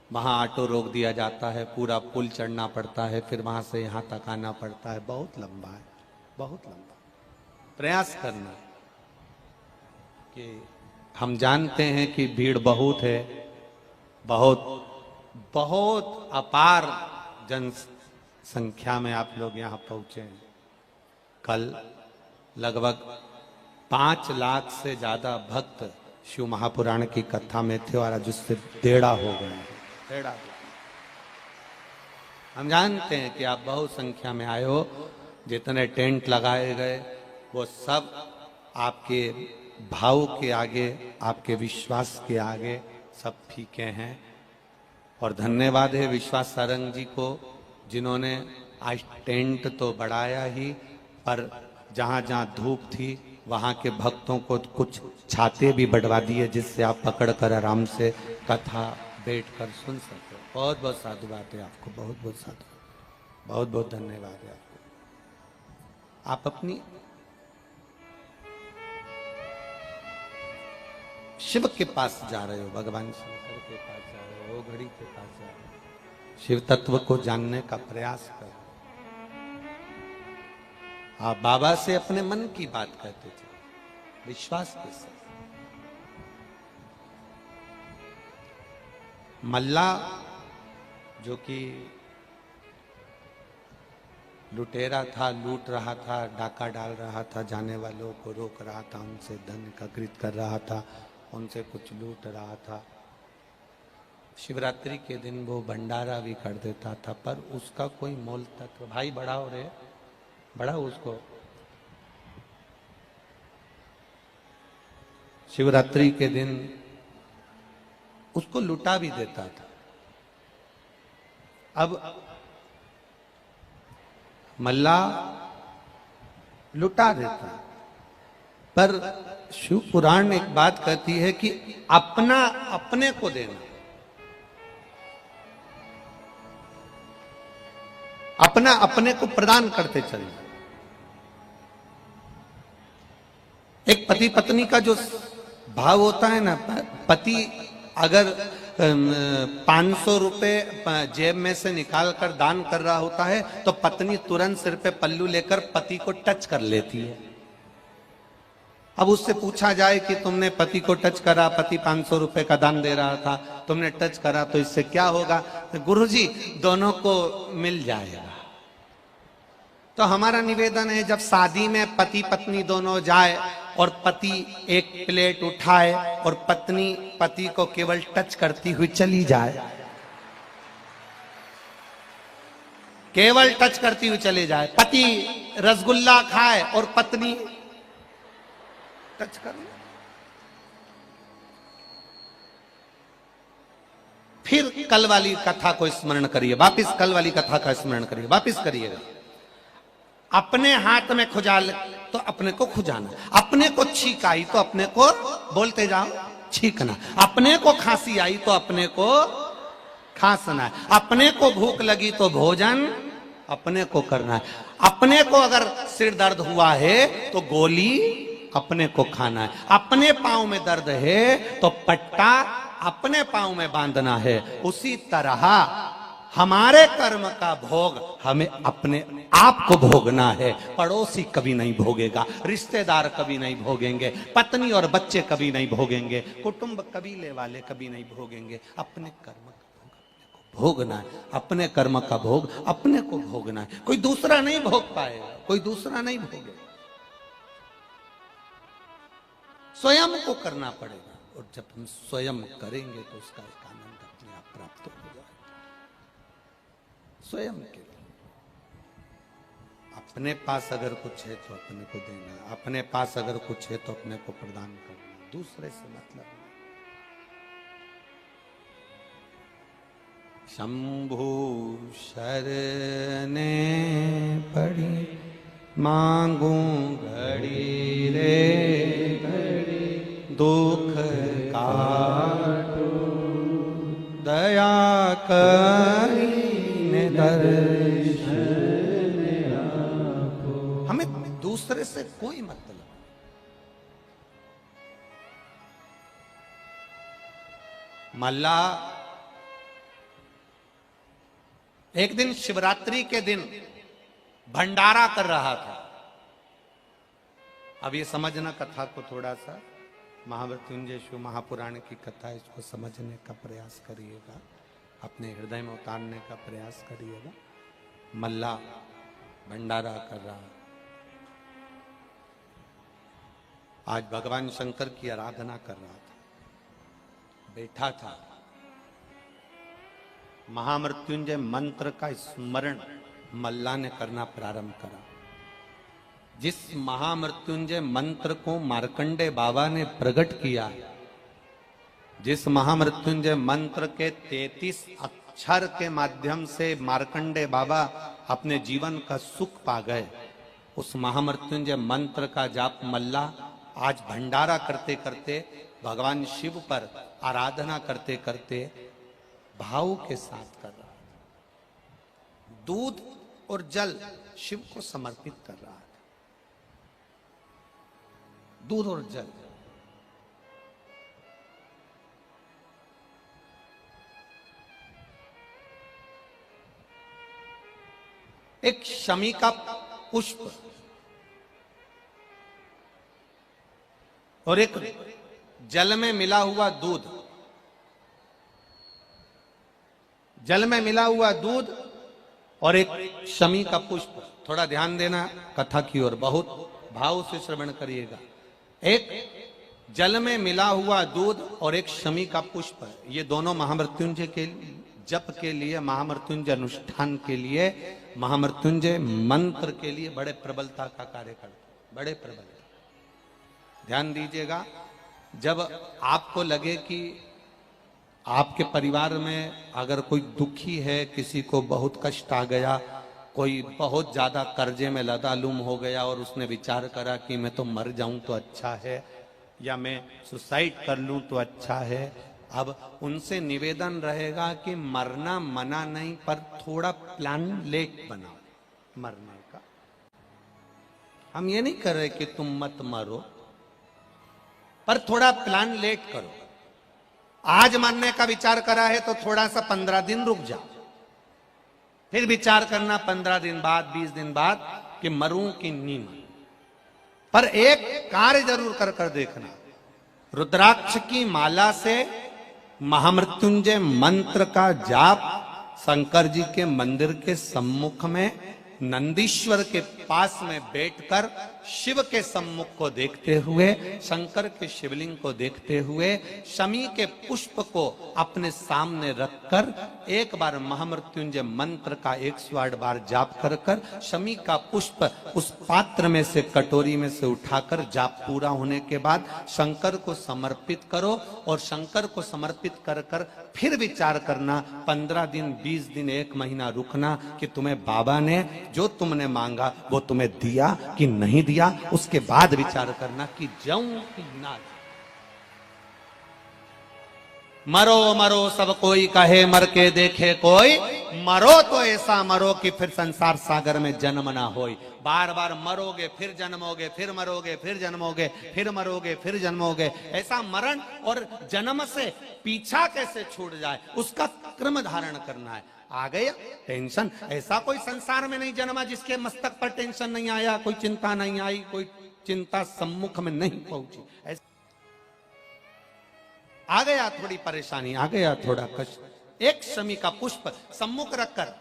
वहां ऑटो रोक दिया जाता है, पूरा पुल चढ़ना पड़ता है, फिर वहां से यहां तक आना पड़ता है, बहुत लंबा है, बहुत लंबा। प्रयास करना कि हम जानते हैं कि भीड़ बहुत है, बहुत बहुत अपार जन संख्या में आप लोग यहाँ पहुंचे हैं। कल लगभग 5 लाख से ज्यादा भक्त शिव महापुराण की कथा में थे और आज उससे 1.5 हो गए, 1.5। हम जानते हैं कि आप बहुत संख्या में आए हो, जितने टेंट लगाए गए वो सब आपके भाव के आगे, आपके विश्वास के आगे सब फीके हैं। और धन्यवाद है विश्वास सारंग जी को, जिन्होंने आज टेंट तो बढ़ाया ही, पर जहां जहां धूप थी वहां के भक्तों को कुछ छाते भी बढ़वा दिए, जिससे आप पकड़कर आराम से कथा बैठकर सुन सकते हो। बहुत बहुत साधुवाद है आपको, बहुत बहुत साधुवाद, बहुत बहुत धन्यवाद है आपको। आप अपनी शिव के पास जा रहे हो, भगवान शंकर के पास जा रहे हो, घड़ी के पास जा रहे हो, शिव तत्व को जानने का प्रयास करो। आप बाबा से अपने मन की बात कहते थे, विश्वास के साथ। मल्ला जो कि लुटेरा था, लूट रहा था, डाका डाल रहा था, जाने वालों को रोक रहा था, उनसे धन एकत्रित कर रहा था, उनसे कुछ लूट रहा था। शिवरात्रि के दिन वो भंडारा भी कर देता था, पर उसका कोई मोल तत्व, भाई बढ़ाओ रे, बड़ा उसको शिवरात्रि के दिन उसको लुटा भी देता था। अब मल्ला लुटा देता, पर शिव पुराण एक बात कहती है कि अपना अपने को देना, अपना अपने को प्रदान करते चलना। एक पति पत्नी का जो भाव होता है ना, पति अगर 500 रुपए जेब में से निकाल कर दान कर रहा होता है तो पत्नी तुरंत सिर पे पल्लू लेकर पति को टच कर लेती है। अब उससे पूछा जाए कि तुमने पति को टच करा, पति 500 रुपए का दान दे रहा था, तुमने टच करा तो इससे क्या होगा? तो गुरुजी दोनों को मिल जाएगा। तो हमारा निवेदन है, जब शादी में पति पत्नी दोनों जाए और पति एक प्लेट उठाए और पत्नी पति को केवल टच करती हुई चली जाए, केवल टच करती हुई चले जाए, पति रसगुल्ला खाए और पत्नी टच कर ले, फिर कल वाली कथा को स्मरण करिए, वापिस कल वाली कथा का स्मरण करिए, वापिस करिएगा। अपने हाथ में खुजाल तो अपने को खुजाना, अपने को छींक आई तो अपने को बोलते जाओ छींकना, अपने को खांसी आई तो अपने को खांसना है, अपने को भूख लगी तो भोजन अपने को करना है, अपने को अगर सिर दर्द हुआ है तो गोली अपने को खाना है, अपने पांव में दर्द है तो पट्टा अपने पांव में बांधना है। उसी तरह हमारे कर्म का भोग हमें अपने आप को भोगना है। पड़ोसी कभी नहीं भोगेगा, रिश्तेदार कभी नहीं भोगेंगे, पत्नी और बच्चे कभी नहीं भोगेंगे, कुटुंब कबीले वाले कभी नहीं भोगेंगे। अपने कर्म का भोग अपने को भोगना है, अपने कर्म का भोग अपने को भोगना है। कोई दूसरा नहीं भोग पाएगा, कोई दूसरा नहीं भोगेगा, स्वयं को करना पड़ेगा। और जब हम स्वयं करेंगे तो उसका एक आनंद अपने आप प्राप्त हो जाएगा। स्वयं के लिए अपने पास अगर कुछ है तो अपने को देना, अपने पास अगर कुछ है तो अपने को प्रदान करना, दूसरे से मतलब नहीं। शंभु शरणे पड़ी मांगू घड़ी रे घड़ी, दुख काटो दया करी दर्शन आपको। हमें दूसरे से कोई मतलब। मल्ला एक दिन शिवरात्रि के दिन भंडारा कर रहा था। अब ये समझना कथा को थोड़ा सा, महामृत्युंजय शिव महापुराण की कथा, इसको समझने का प्रयास करिएगा, अपने हृदय में उतारने का प्रयास करिएगा। मल्ला भंडारा कर रहा, आज भगवान शंकर की आराधना कर रहा था, बैठा था, महामृत्युंजय मंत्र का स्मरण मल्ला ने करना प्रारंभ करा। जिस महामृत्युंजय मंत्र को मार्कंडे बाबा ने प्रकट किया, जिस महामृत्युंजय मंत्र के 33 अक्षर के माध्यम से मार्कंडे बाबा अपने जीवन का सुख पा गए, उस महामृत्युंजय मंत्र का जाप मल्ला आज भंडारा करते करते, भगवान शिव पर आराधना करते करते भाव के साथ कर रहा था। दूध और जल शिव को समर्पित कर रहा था। दूध और जल। एक शमी का पुष्प और एक जल में मिला हुआ दूध, जल में मिला हुआ दूध और एक शमी का पुष्प। थोड़ा ध्यान देना कथा की ओर, बहुत भाव से श्रवण करिएगा। एक जल में मिला हुआ दूध और एक शमी का पुष्प, ये दोनों महामृत्युंजय के जप के लिए, महामृत्युंजय अनुष्ठान के लिए, महामृत्युंजय मंत्र के लिए बड़े प्रबलता का कार्य करते, बड़े प्रबलता। ध्यान दीजिएगा, जब आपको लगे कि आपके परिवार में अगर कोई दुखी है, किसी को बहुत कष्ट आ गया, कोई बहुत ज्यादा कर्जे में लदालुम हो गया और उसने विचार करा कि मैं तो मर जाऊं तो अच्छा है, या मैं सुसाइड कर लूं तो अच्छा है, अब उनसे निवेदन रहेगा कि मरना मना नहीं, पर थोड़ा प्लान लेट बनाओ मरने का। हम ये नहीं कर रहे कि तुम मत मरो, पर थोड़ा प्लान लेट करो। आज मरने का विचार करा है तो थोड़ा सा 15 दिन रुक जाओ, फिर विचार करना 15 दिन बाद, 20 दिन बाद कि मरूं कि नहीं मरूं। पर एक कार्य जरूर कर कर देखना, रुद्राक्ष की माला से महामृत्युंजय मंत्र का जाप शंकर जी के मंदिर के सम्मुख में नंदीश्वर के पास में बैठकर शिव के सम्मुख को देखते हुए, शंकर के शिवलिंग को देखते हुए, शमी के पुष्प को अपने सामने रखकर एक बार महामृत्युंजय मंत्र का 108 बार जाप कर कर शमी का पुष्प उस पात्र में से, कटोरी में से उठाकर जाप पूरा होने के बाद शंकर को समर्पित करो, और शंकर को समर्पित कर कर फिर विचार करना 15 दिन, 20 दिन, 1 महीना रुकना कि तुम्हें बाबा ने जो तुमने मांगा वो तुम्हें दिया कि नहीं दिया। उसके बाद विचार करना कि जाऊं कि ना जाऊं। मरो मरो सब कोई कहे, मर के देखे कोई, मरो तो ऐसा मरो कि फिर संसार सागर में जन्म ना होई। बार बार मरोगे फिर जन्मोगे, फिर मरोगे फिर जन्मोगे, फिर मरोगे फिर जन्मोगे। ऐसा मरण और जन्म से पीछा कैसे छूट जाए, उसका क्रम धारण करना है। आ गया टेंशन, ऐसा कोई संसार में नहीं जन्मा जिसके मस्तक पर टेंशन नहीं आया, कोई चिंता नहीं आई, कोई चिंता सम्मुख में नहीं पहुंची। आ गया थोड़ी परेशानी, आ गया थोड़ा कष्ट, एक शमी का पुष्प सम्मुख रखकर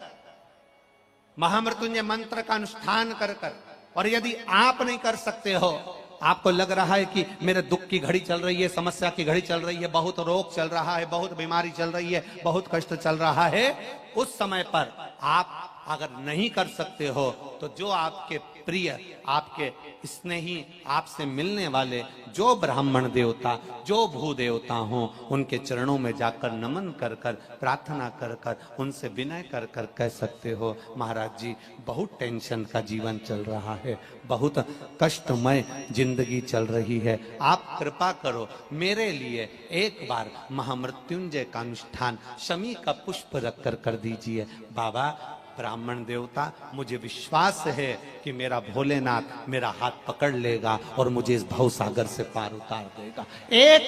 महामृत्युंजय मंत्र का अनुष्ठान कर कर, और यदि आप नहीं कर सकते हो, आपको लग रहा है कि मेरे दुख की घड़ी चल रही है, समस्या की घड़ी चल रही है, बहुत रोग चल रहा है, बहुत बीमारी चल रही है, बहुत कष्ट चल रहा है, उस समय पर आप अगर नहीं कर सकते हो तो जो आपके प्रिय, आपके स्नेही, आपसे मिलने वाले जो ब्राह्मण देवता, जो भू देवता हो, उनके चरणों में जाकर नमन कर कर, प्रार्थना कर कर, उनसे विनय कर कर कह सकते हो, महाराज जी बहुत टेंशन का जीवन चल रहा है, बहुत कष्टमय जिंदगी चल रही है, आप कृपा करो मेरे लिए एक बार महामृत्युंजय का अनुष्ठान शमी का पुष्प रख कर कर दीजिए। बाबा ब्राह्मण देवता, मुझे विश्वास है कि मेरा भोलेनाथ मेरा हाथ पकड़ लेगा और मुझे इस भवसागर से पार उतार देगा। एक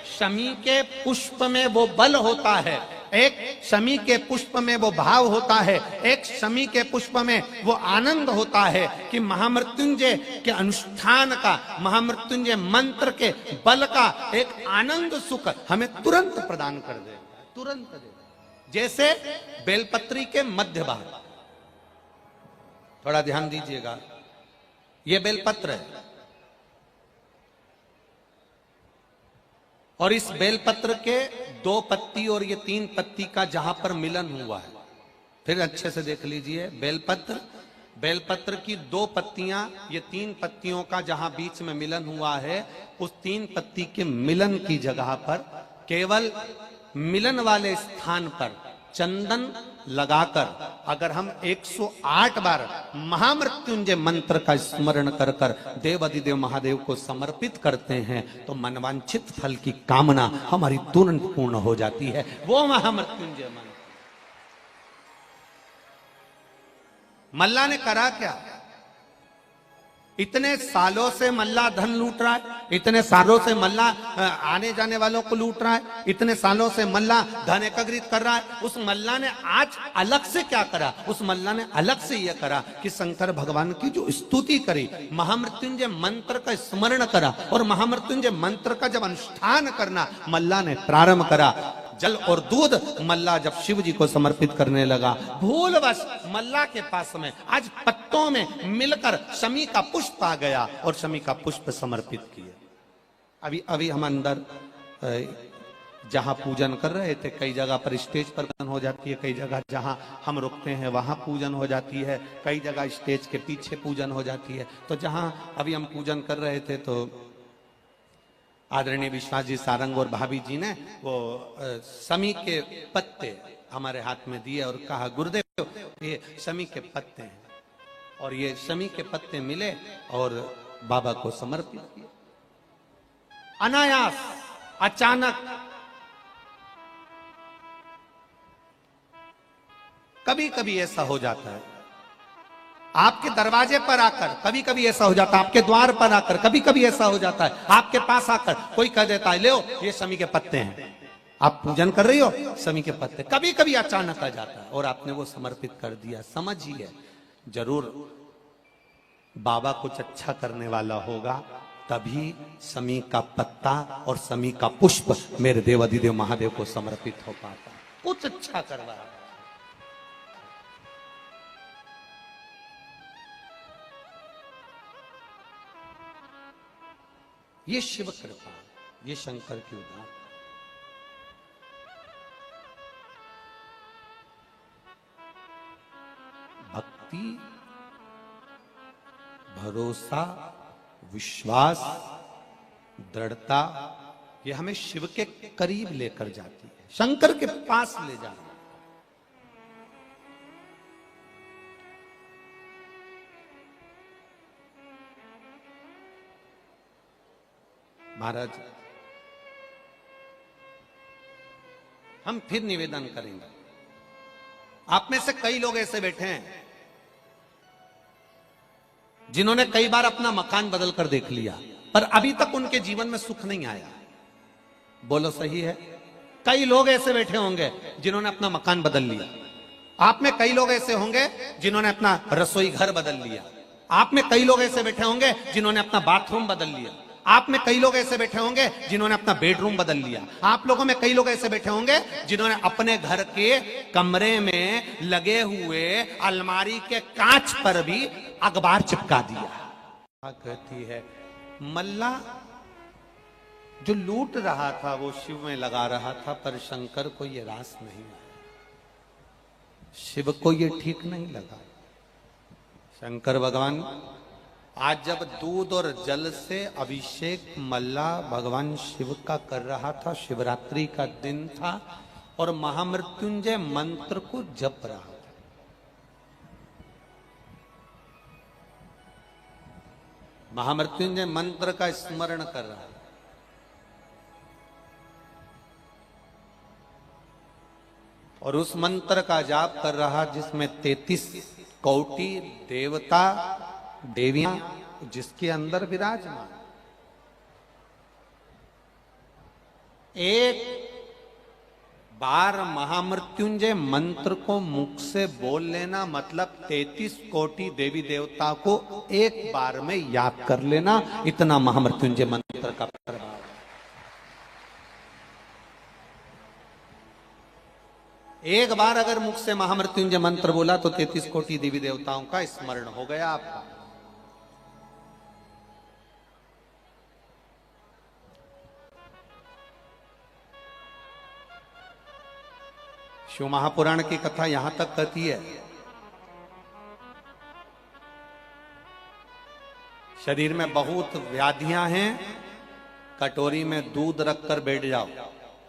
शमी के पुष्प में वो बल होता है, एक शमी के पुष्प में वो भाव होता है, एक शमी के पुष्प में वो आनंद होता है कि महामृत्युंजय के अनुष्ठान का, महामृत्युंजय मंत्र के बल का एक आनंद सुख हमें तुरंत प्रदान कर देगा, तुरंत देगा। जैसे बेलपत्री के मध्य भाग, थोड़ा ध्यान दीजिएगा, ये बेलपत्र है और इस बेलपत्र के 2 पत्ती और ये 3 पत्ती का जहां पर मिलन हुआ है, फिर अच्छे से देख लीजिए, बेलपत्र की 2 पत्तियां, ये 3 पत्तियों का जहां बीच में मिलन हुआ है, उस 3 पत्ती के मिलन की जगह पर केवल मिलन वाले स्थान पर चंदन लगाकर अगर हम 108 बार महामृत्युंजय मंत्र का स्मरण कर कर देव अधिदेव महादेव को समर्पित करते हैं तो मनवांछित फल की कामना हमारी तुरंत पूर्ण हो जाती है। वो महामृत्युंजय मंत्र मल्ला ने करा क्या? इतने सालों से मल्ला धन लूट रहा है, इतने सालों से मल्ला आने जाने वालों को लूट रहा है, इतने सालों से मल्ला धन एकत्रित कर रहा है। उस मल्ला ने आज अलग से क्या करा? उस मल्ला ने अलग से यह करा कि शंकर भगवान की जो स्तुति करी, महामृत्युंजय मंत्र का स्मरण करा, और महामृत्युंजय मंत्र का जब अनुष्ठान करना मल्ला ने प्रारंभ करा, जल और दूध मल्ला जब शिव जी को समर्पित करने लगा, भूलवश मल्ला के पास में आज पत्तों में मिलकर शमी का पुष्प आ गया और शमी का पुष्प समर्पित किया। अभी हम अंदर जहां पूजन कर रहे थे, कई जगह पर स्टेज पर पूजन हो जाती है, कई जगह जहां हम रुकते हैं वहां पूजन हो जाती है, कई जगह स्टेज के पीछे पूजन हो जाती है। तो जहां अभी हम पूजन कर रहे थे तो आदरणीय विश्वास जी सारंग और भाभी जी ने वो समी के पत्ते हमारे हाथ में दिए और कहा गुरुदेव ये समी के पत्ते हैं, और ये समी के पत्ते मिले और बाबा को समर्पित किए। अनायास, अचानक, कभी कभी ऐसा हो जाता है आपके दरवाजे पर आकर, कभी कभी ऐसा हो जाता है आपके द्वार पर आकर, कभी कभी ऐसा हो जाता है आपके पास आकर कोई कह देता है ले ये समी के पत्ते हैं, आप पूजन कर रही हो समी के पत्ते। कभी कभी अचानक आ जाता है और आपने वो समर्पित कर दिया। समझिए जरूर बाबा कुछ अच्छा करने वाला होगा, तभी समी का पत्ता और समी का पुष्प मेरे देवाधिदेव महादेव को समर्पित हो पाता। कुछ अच्छा करवा है। ये शिव कृपा, ये शंकर की उदार। भक्ति, भरोसा, विश्वास, दृढ़ता, ये हमें शिव के करीब लेकर जाती है, शंकर के पास ले जाती है। महाराज हम फिर निवेदन करेंगे, आप में से कई लोग ऐसे बैठे हैं जिन्होंने कई बार अपना मकान बदल कर देख लिया, पर अभी तक उनके जीवन में सुख नहीं आया। बोलो सही है? कई लोग ऐसे बैठे होंगे जिन्होंने अपना मकान बदल लिया। आप में कई लोग ऐसे होंगे जिन्होंने अपना रसोई घर बदल लिया। आप में कई लोग ऐसे बैठे होंगे जिन्होंने अपना बाथरूम बदल लिया। आप में कई लोग ऐसे बैठे होंगे जिन्होंने अपना बेडरूम बदल लिया। आप लोगों में कई लोग ऐसे बैठे होंगे जिन्होंने अपने घर के कमरे में लगे हुए अलमारी के कांच पर भी अखबार चिपका दिया। कहती है मल्ला जो लूट रहा था वो शिव में लगा रहा था, पर शंकर को ये रास नहीं आया, शिव को ये ठीक नहीं लगा। शंकर भगवान आज जब दूध और जल से अभिषेक मल्ला भगवान शिव का कर रहा था, शिवरात्रि का दिन था और महामृत्युंजय मंत्र को जप रहा था, महामृत्युंजय मंत्र का स्मरण कर रहा था। और उस मंत्र का जाप कर रहा जिसमें 33 कोटि देवता देवियां जिसके अंदर विराजमान। एक बार महामृत्युंजय मंत्र को मुख से बोल लेना मतलब 33 कोटि देवी देवता को एक बार में याद कर लेना, इतना महामृत्युंजय मंत्र का प्रभाव। एक बार अगर मुख से महामृत्युंजय मंत्र बोला तो 33 कोटि देवी देवताओं का स्मरण हो गया आपका। शिव महापुराण की कथा यहां तक कहती है, शरीर में बहुत व्याधियां हैं, कटोरी में दूध रखकर बैठ जाओ,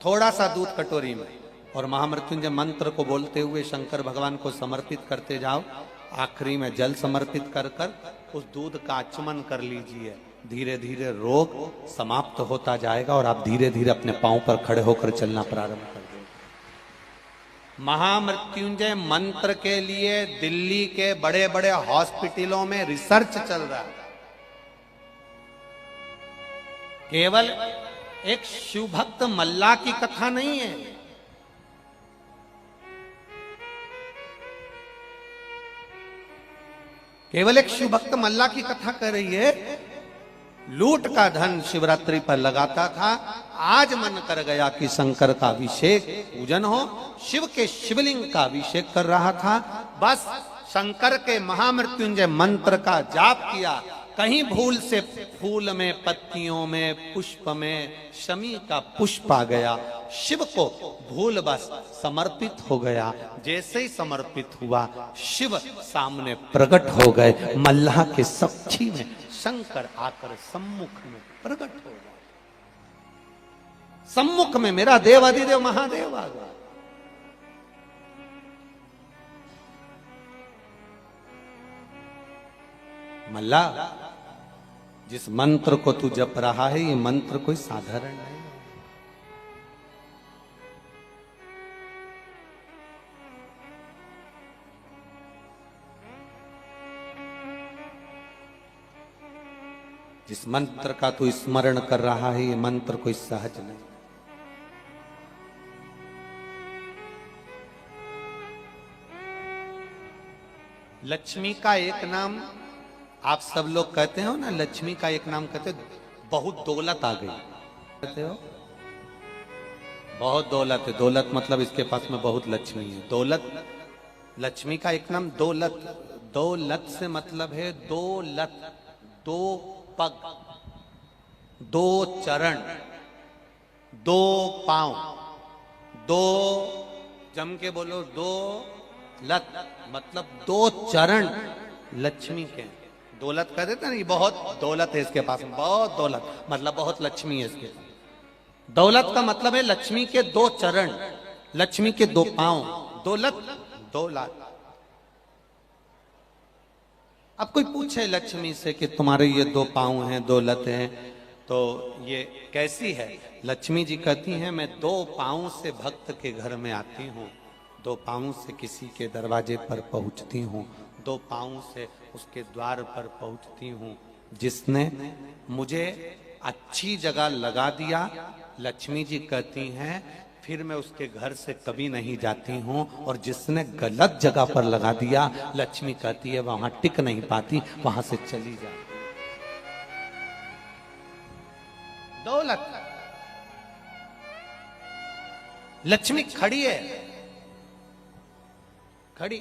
थोड़ा सा दूध कटोरी में, और महामृत्युंजय मंत्र को बोलते हुए शंकर भगवान को समर्पित करते जाओ। आखिरी में जल समर्पित कर कर उस दूध का आचमन कर लीजिए। धीरे धीरे रोग समाप्त होता जाएगा और आप धीरे धीरे अपने पांव पर खड़े होकर चलना प्रारंभ कर देंगे। महामृत्युंजय मंत्र के लिए दिल्ली के बड़े बड़े हॉस्पिटलों में रिसर्च चल रहा है। केवल एक शिव भक्त मल्ला की कथा नहीं है, केवल एक शिव भक्त मल्ला की कथा कर रही है। लूट का धन शिवरात्रि पर लगाता था, आज मन कर गया कि शंकर का अभिषेक पूजन हो, शिव के शिवलिंग का अभिषेक कर रहा था। बस शंकर के महामृत्युंजय मंत्र का जाप किया, कहीं भूल से फूल में, पत्तियों में, पुष्प में शमी का पुष्प आ गया। शिव को भूल बस समर्पित हो गया। जैसे ही समर्पित हुआ शिव सामने प्रकट हो गए। मल्लाह के साक्षी में शंकर आकर सम्मुख में प्रकट हो गए। सम्मुख में मेरा देव अधिदेव महादेव आ गया। मल्ला, जिस मंत्र को तू जप रहा है ये मंत्र कोई साधारण नहीं। जिस मंत्र का तू स्मरण कर रहा है ये मंत्र कोई सहज नहीं। लक्ष्मी का एक नाम आप सब लोग कहते हो ना, लक्ष्मी का एक नाम कहते हो, बहुत दौलत आ गई कहते हो, बहुत दौलत है। दौलत मतलब इसके पास में बहुत लक्ष्मी है। दौलत, लक्ष्मी का एक नाम दौलत। दौलत से मतलब है दो लत, दो पग, दो चरण, दो पांव, दो जम के बोलो, दो लत मतलब दो चरण लक्ष्मी के। दौलत कह देते ना, ये बहुत दौलत है इसके पास में, बहुत दौलत मतलब बहुत लक्ष्मी है इसके पास। दौलत का मतलब है लक्ष्मी के दो चरण, लक्ष्मी के दो पांव, दौलत, दौलत। अब कोई पूछे लक्ष्मी से कि तुम्हारे ये दो पांव हैं, दौलत हैं, तो ये कैसी है? लक्ष्मी जी कहती हैं, मैं दो पांव से भक्त के घर में आती हूँ, दो पांव से किसी के दरवाजे पर पहुंचती हूँ, दो पांव से उसके द्वार पर पहुंचती हूँ। जिसने मुझे अच्छी जगह लगा दिया, लक्ष्मी जी कहती हैं, फिर मैं उसके घर से कभी नहीं जाती हूँ। और जिसने गलत जगह पर लगा दिया, लक्ष्मी कहती है वहां टिक नहीं पाती, वहां से चली जाती। दौलत, लक्ष्मी खड़ी है, खड़ी।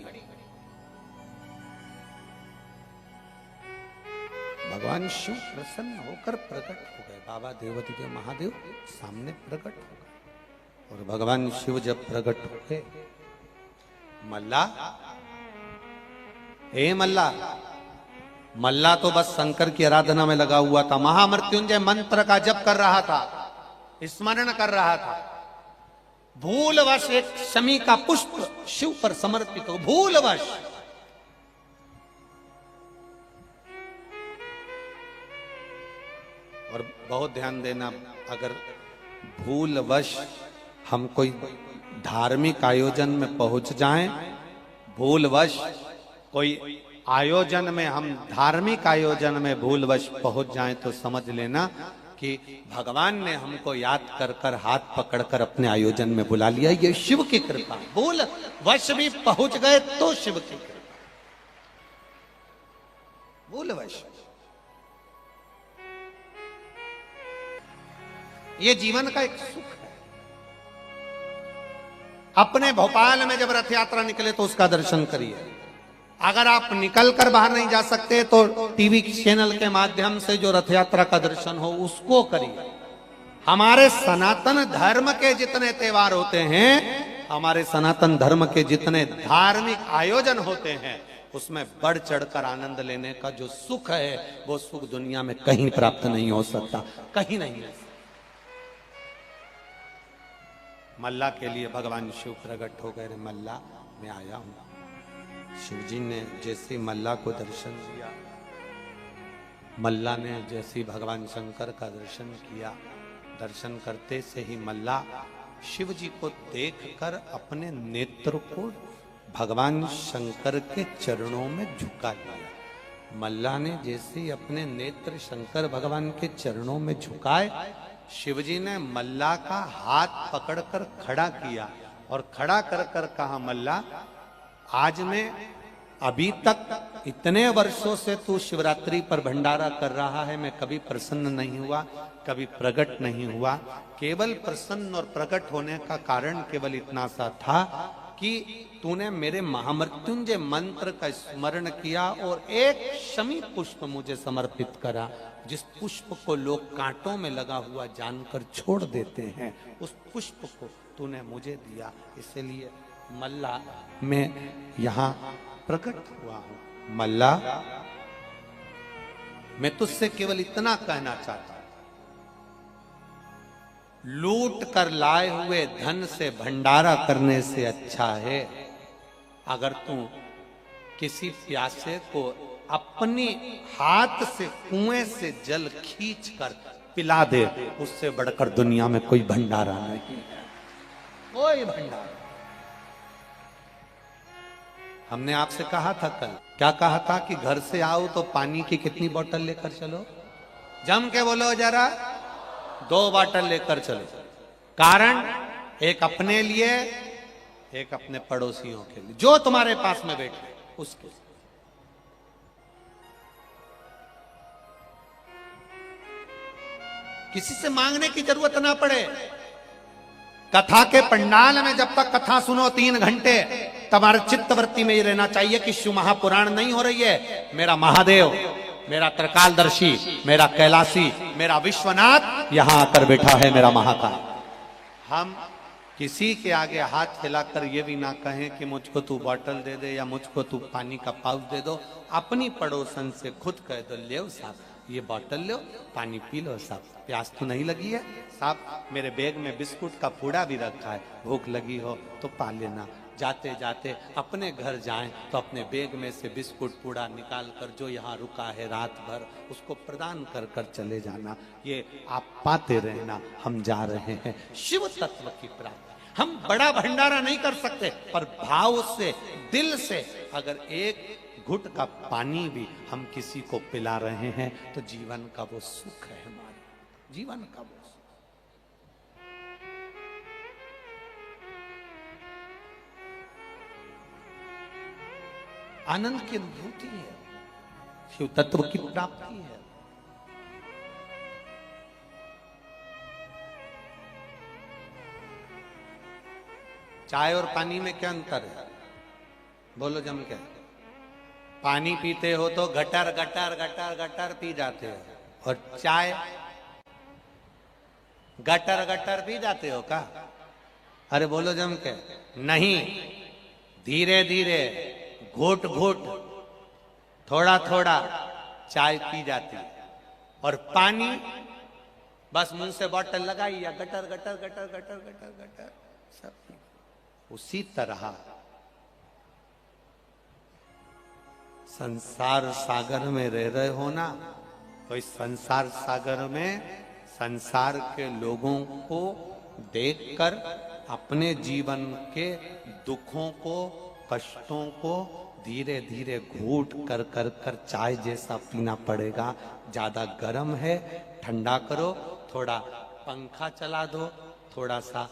भगवान शिव प्रसन्न होकर प्रकट हो गए। बाबा देवती के महादेव सामने प्रकट हो गए। और भगवान शिव जब प्रकट हो गए, मल्ला, ए मल्ला, मल्ला तो बस शंकर की आराधना में लगा हुआ था, महामृत्युंजय मंत्र का जप कर रहा था, स्मरण कर रहा था। भूलवश एक शमी का पुष्प शिव पर समर्पित हो, भूलवश। और बहुत ध्यान देना, अगर भूलवश हम कोई धार्मिक आयोजन में पहुंच जाएं, भूलवश कोई आयोजन में, हम धार्मिक आयोजन में भूलवश पहुंच जाएं, तो समझ लेना कि भगवान ने हमको याद कर कर हाथ पकड़कर अपने आयोजन में बुला लिया। ये शिव की कृपा। भूलवश भी पहुंच गए तो शिव की कृपा। भूलवश ये जीवन का एक सुख है। अपने भोपाल में जब रथ यात्रा निकले तो उसका दर्शन करिए। अगर आप निकल कर बाहर नहीं जा सकते तो टीवी चैनल के माध्यम से जो रथ यात्रा का दर्शन हो उसको करिए। हमारे सनातन धर्म के जितने त्योहार होते हैं, हमारे सनातन धर्म के जितने धार्मिक आयोजन होते हैं, उसमें बढ़ चढ़कर आनंद लेने का जो सुख है, वो सुख दुनिया में कहीं प्राप्त नहीं हो सकता, कहीं नहीं है। मल्ला के लिए भगवान शिव प्रकट हो गए। रे मल्ला, मैं आया हूं। शिव जी ने जैसे मल्ला को दर्शन दिया, मल्ला ने जैसे भगवान शंकर का दर्शन किया, दर्शन करते से ही मल्ला शिव जी को देखकर अपने नेत्र को भगवान शंकर के चरणों में झुका लिया। मल्ला ने जैसे अपने नेत्र शंकर भगवान के चरणों में झुकाए, शिवजी ने मल्ला का हाथ पकड़कर खड़ा किया और खड़ा कर कर कहा, मल्ला, आज मैं अभी तक इतने वर्षों से तू शिवरात्रि पर भंडारा कर रहा है, मैं कभी प्रसन्न नहीं हुआ, कभी प्रकट नहीं हुआ। केवल प्रसन्न और प्रकट होने का कारण केवल इतना सा था कि तूने मेरे महामृत्युंजय मंत्र का स्मरण किया और एक शमी पुष्प मुझे समर्पित करा, जिस पुष्प को लोग कांटों में लगा हुआ जानकर छोड़ देते हैं, उस पुष्प को तूने मुझे दिया, इसलिए मल्ला मैं यहां प्रकट हुआ हूं। मल्ला, मैं तुझसे केवल इतना कहना चाहता हूं, लूट कर लाए हुए धन से भंडारा करने से अच्छा है अगर तू किसी प्यासे को अपने हाथ से कुएं से जल खींच कर पिला दे, उससे बढ़कर दुनिया में कोई भंडारा नहीं है, कोई भंडारा। हमने आपसे कहा था कल, क्या कहा था कि घर से आओ तो पानी की कितनी बोतल लेकर चलो, जम के बोलो जरा, 2 बोतल लेकर चलो। कारण एक अपने लिए, एक अपने पड़ोसियों के लिए, जो तुम्हारे पास में बैठे उसके। किसी से मांगने की जरूरत ना पड़े। कथा के पंडाल में जब तक कथा सुनो 3 घंटे, तुम्हारे चित्तवृत्ति में ये रहना चाहिए कि शिव महापुराण नहीं हो रही है, मेरा महादेव, मेरा त्रिकालदर्शी, मेरा कैलाशी, मेरा विश्वनाथ यहां आकर बैठा है, मेरा महाकाल। हम किसी के आगे हाथ हिलाकर ये भी ना कहें कि मुझको तू बोतल दे दे या मुझको तू पानी का पाउच दे दो। अपनी पड़ोसन से खुद कह दो, ले साहब ये बोतल लो, पानी पी लो साहब, प्यास तो नहीं लगी है साहब, मेरे बैग में बिस्कुट का पूड़ा भी रखा है, भूख लगी हो तो पा लेना। जाते जाते अपने घर जाएं तो अपने बैग में से बिस्कुट पूड़ा निकाल कर जो यहाँ रुका है रात भर, उसको प्रदान कर कर चले जाना। ये आप पाते रहना, हम जा रहे हैं शिव तत्व की प्राप्ति। हम बड़ा भंडारा नहीं कर सकते, पर भाव से, दिल से अगर एक घुट का पानी भी हम किसी को पिला रहे हैं तो जीवन का वो सुख है, हमारे जीवन का वो सुख। आनंद की अनुभूति है, शिव तत्व की प्राप्ति है। चाय और पानी में क्या अंतर है, बोलो जम के। पानी पीते हो तो gutter gutter gutter gutter P जाते हो, और चाय गटर गटर पी जाते हो का? अरे बोलो जम के। नहीं, धीरे धीरे, घोट घोट, थोड़ा थोड़ा चाय पी जाती है, और पानी बस मुंह से बोतल लगाई या gutter gutter gutter gutter gutter gutter सब। उसी तरह संसार सागर में रह रहे हो ना, तो इस संसार सागर में संसार के लोगों को देखकर अपने जीवन के दुखों को, कष्टों को धीरे धीरे घूट कर कर कर चाय जैसा पीना पड़ेगा। ज्यादा गर्म है, ठंडा करो, थोड़ा पंखा चला दो, थोड़ा सा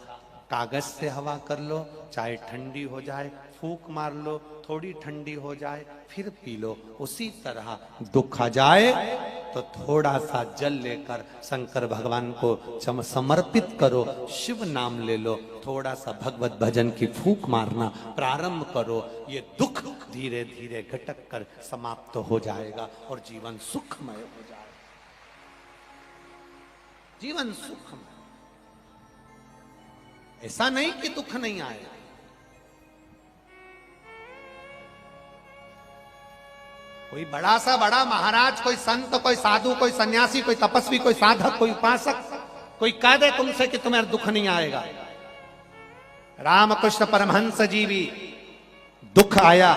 कागज से हवा कर लो, चाय ठंडी हो जाए, फूंक मार लो, थोड़ी ठंडी हो जाए, फिर पी लो। उसी तरह दुख आ जाए तो थोड़ा सा जल लेकर शंकर भगवान को समर्पित करो, शिव नाम ले लो, थोड़ा सा भगवत भजन की फूंक मारना प्रारंभ करो। ये दुख धीरे धीरे घटक कर समाप्त हो जाएगा और जीवन सुखमय हो जाएगा, जीवन सुखमय। ऐसा नहीं कि दुख नहीं आएगा। कोई बड़ा सा बड़ा महाराज, कोई संत, कोई साधु, कोई सन्यासी, कोई तपस्वी, कोई साधक, कोई उपासक, कोई कह दे तुमसे कि तुम्हें दुख नहीं आएगा। रामकृष्ण परमहंस जी भी दुख आया,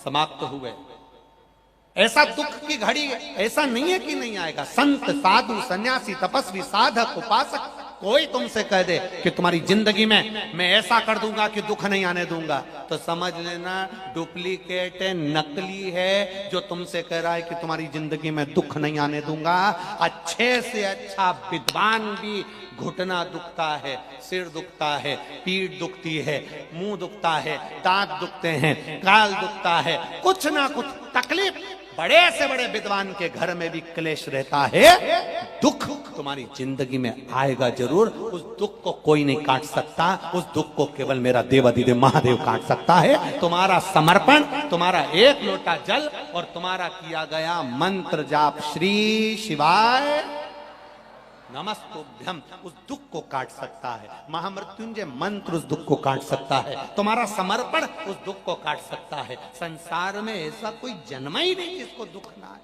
समाप्त हुए। ऐसा दुख की घड़ी ऐसा नहीं है कि नहीं आएगा। संत, साधु, सन्यासी, तपस्वी, साधक, उपासक, कोई तुमसे कह दे कि तुम्हारी जिंदगी में मैं ऐसा कर दूंगा कि दुख नहीं आने दूंगा, तो समझ लेना डुप्लीकेट है, नकली है, जो तुमसे कह रहा है कि तुम्हारी जिंदगी में दुख नहीं आने दूंगा। अच्छे से अच्छा विद्वान भी घुटना दुखता है, सिर दुखता है, पीठ दुखती है, मुंह दुखता है, दांत दुखते हैं, गाल दुखता है, कुछ ना कुछ तकलीफ, बड़े से बड़े विद्वान के घर में भी क्लेश रहता है, दुख तुम्हारी जिंदगी में आएगा जरूर। उस दुख को कोई नहीं काट सकता, उस दुख को केवल मेरा देवाधिदेव महादेव काट सकता है। तुम्हारा समर्पण, तुम्हारा एक लोटा जल और तुम्हारा किया गया मंत्र जाप श्री शिवाय नमस्तुभ्यम उस दुख को काट सकता है। महामृत्युंजय मंत्र उस दुख को काट सकता है। तुम्हारा समर्पण उस दुख को काट सकता है। संसार में ऐसा कोई जन्म ही नहीं जिसको दुख ना आए।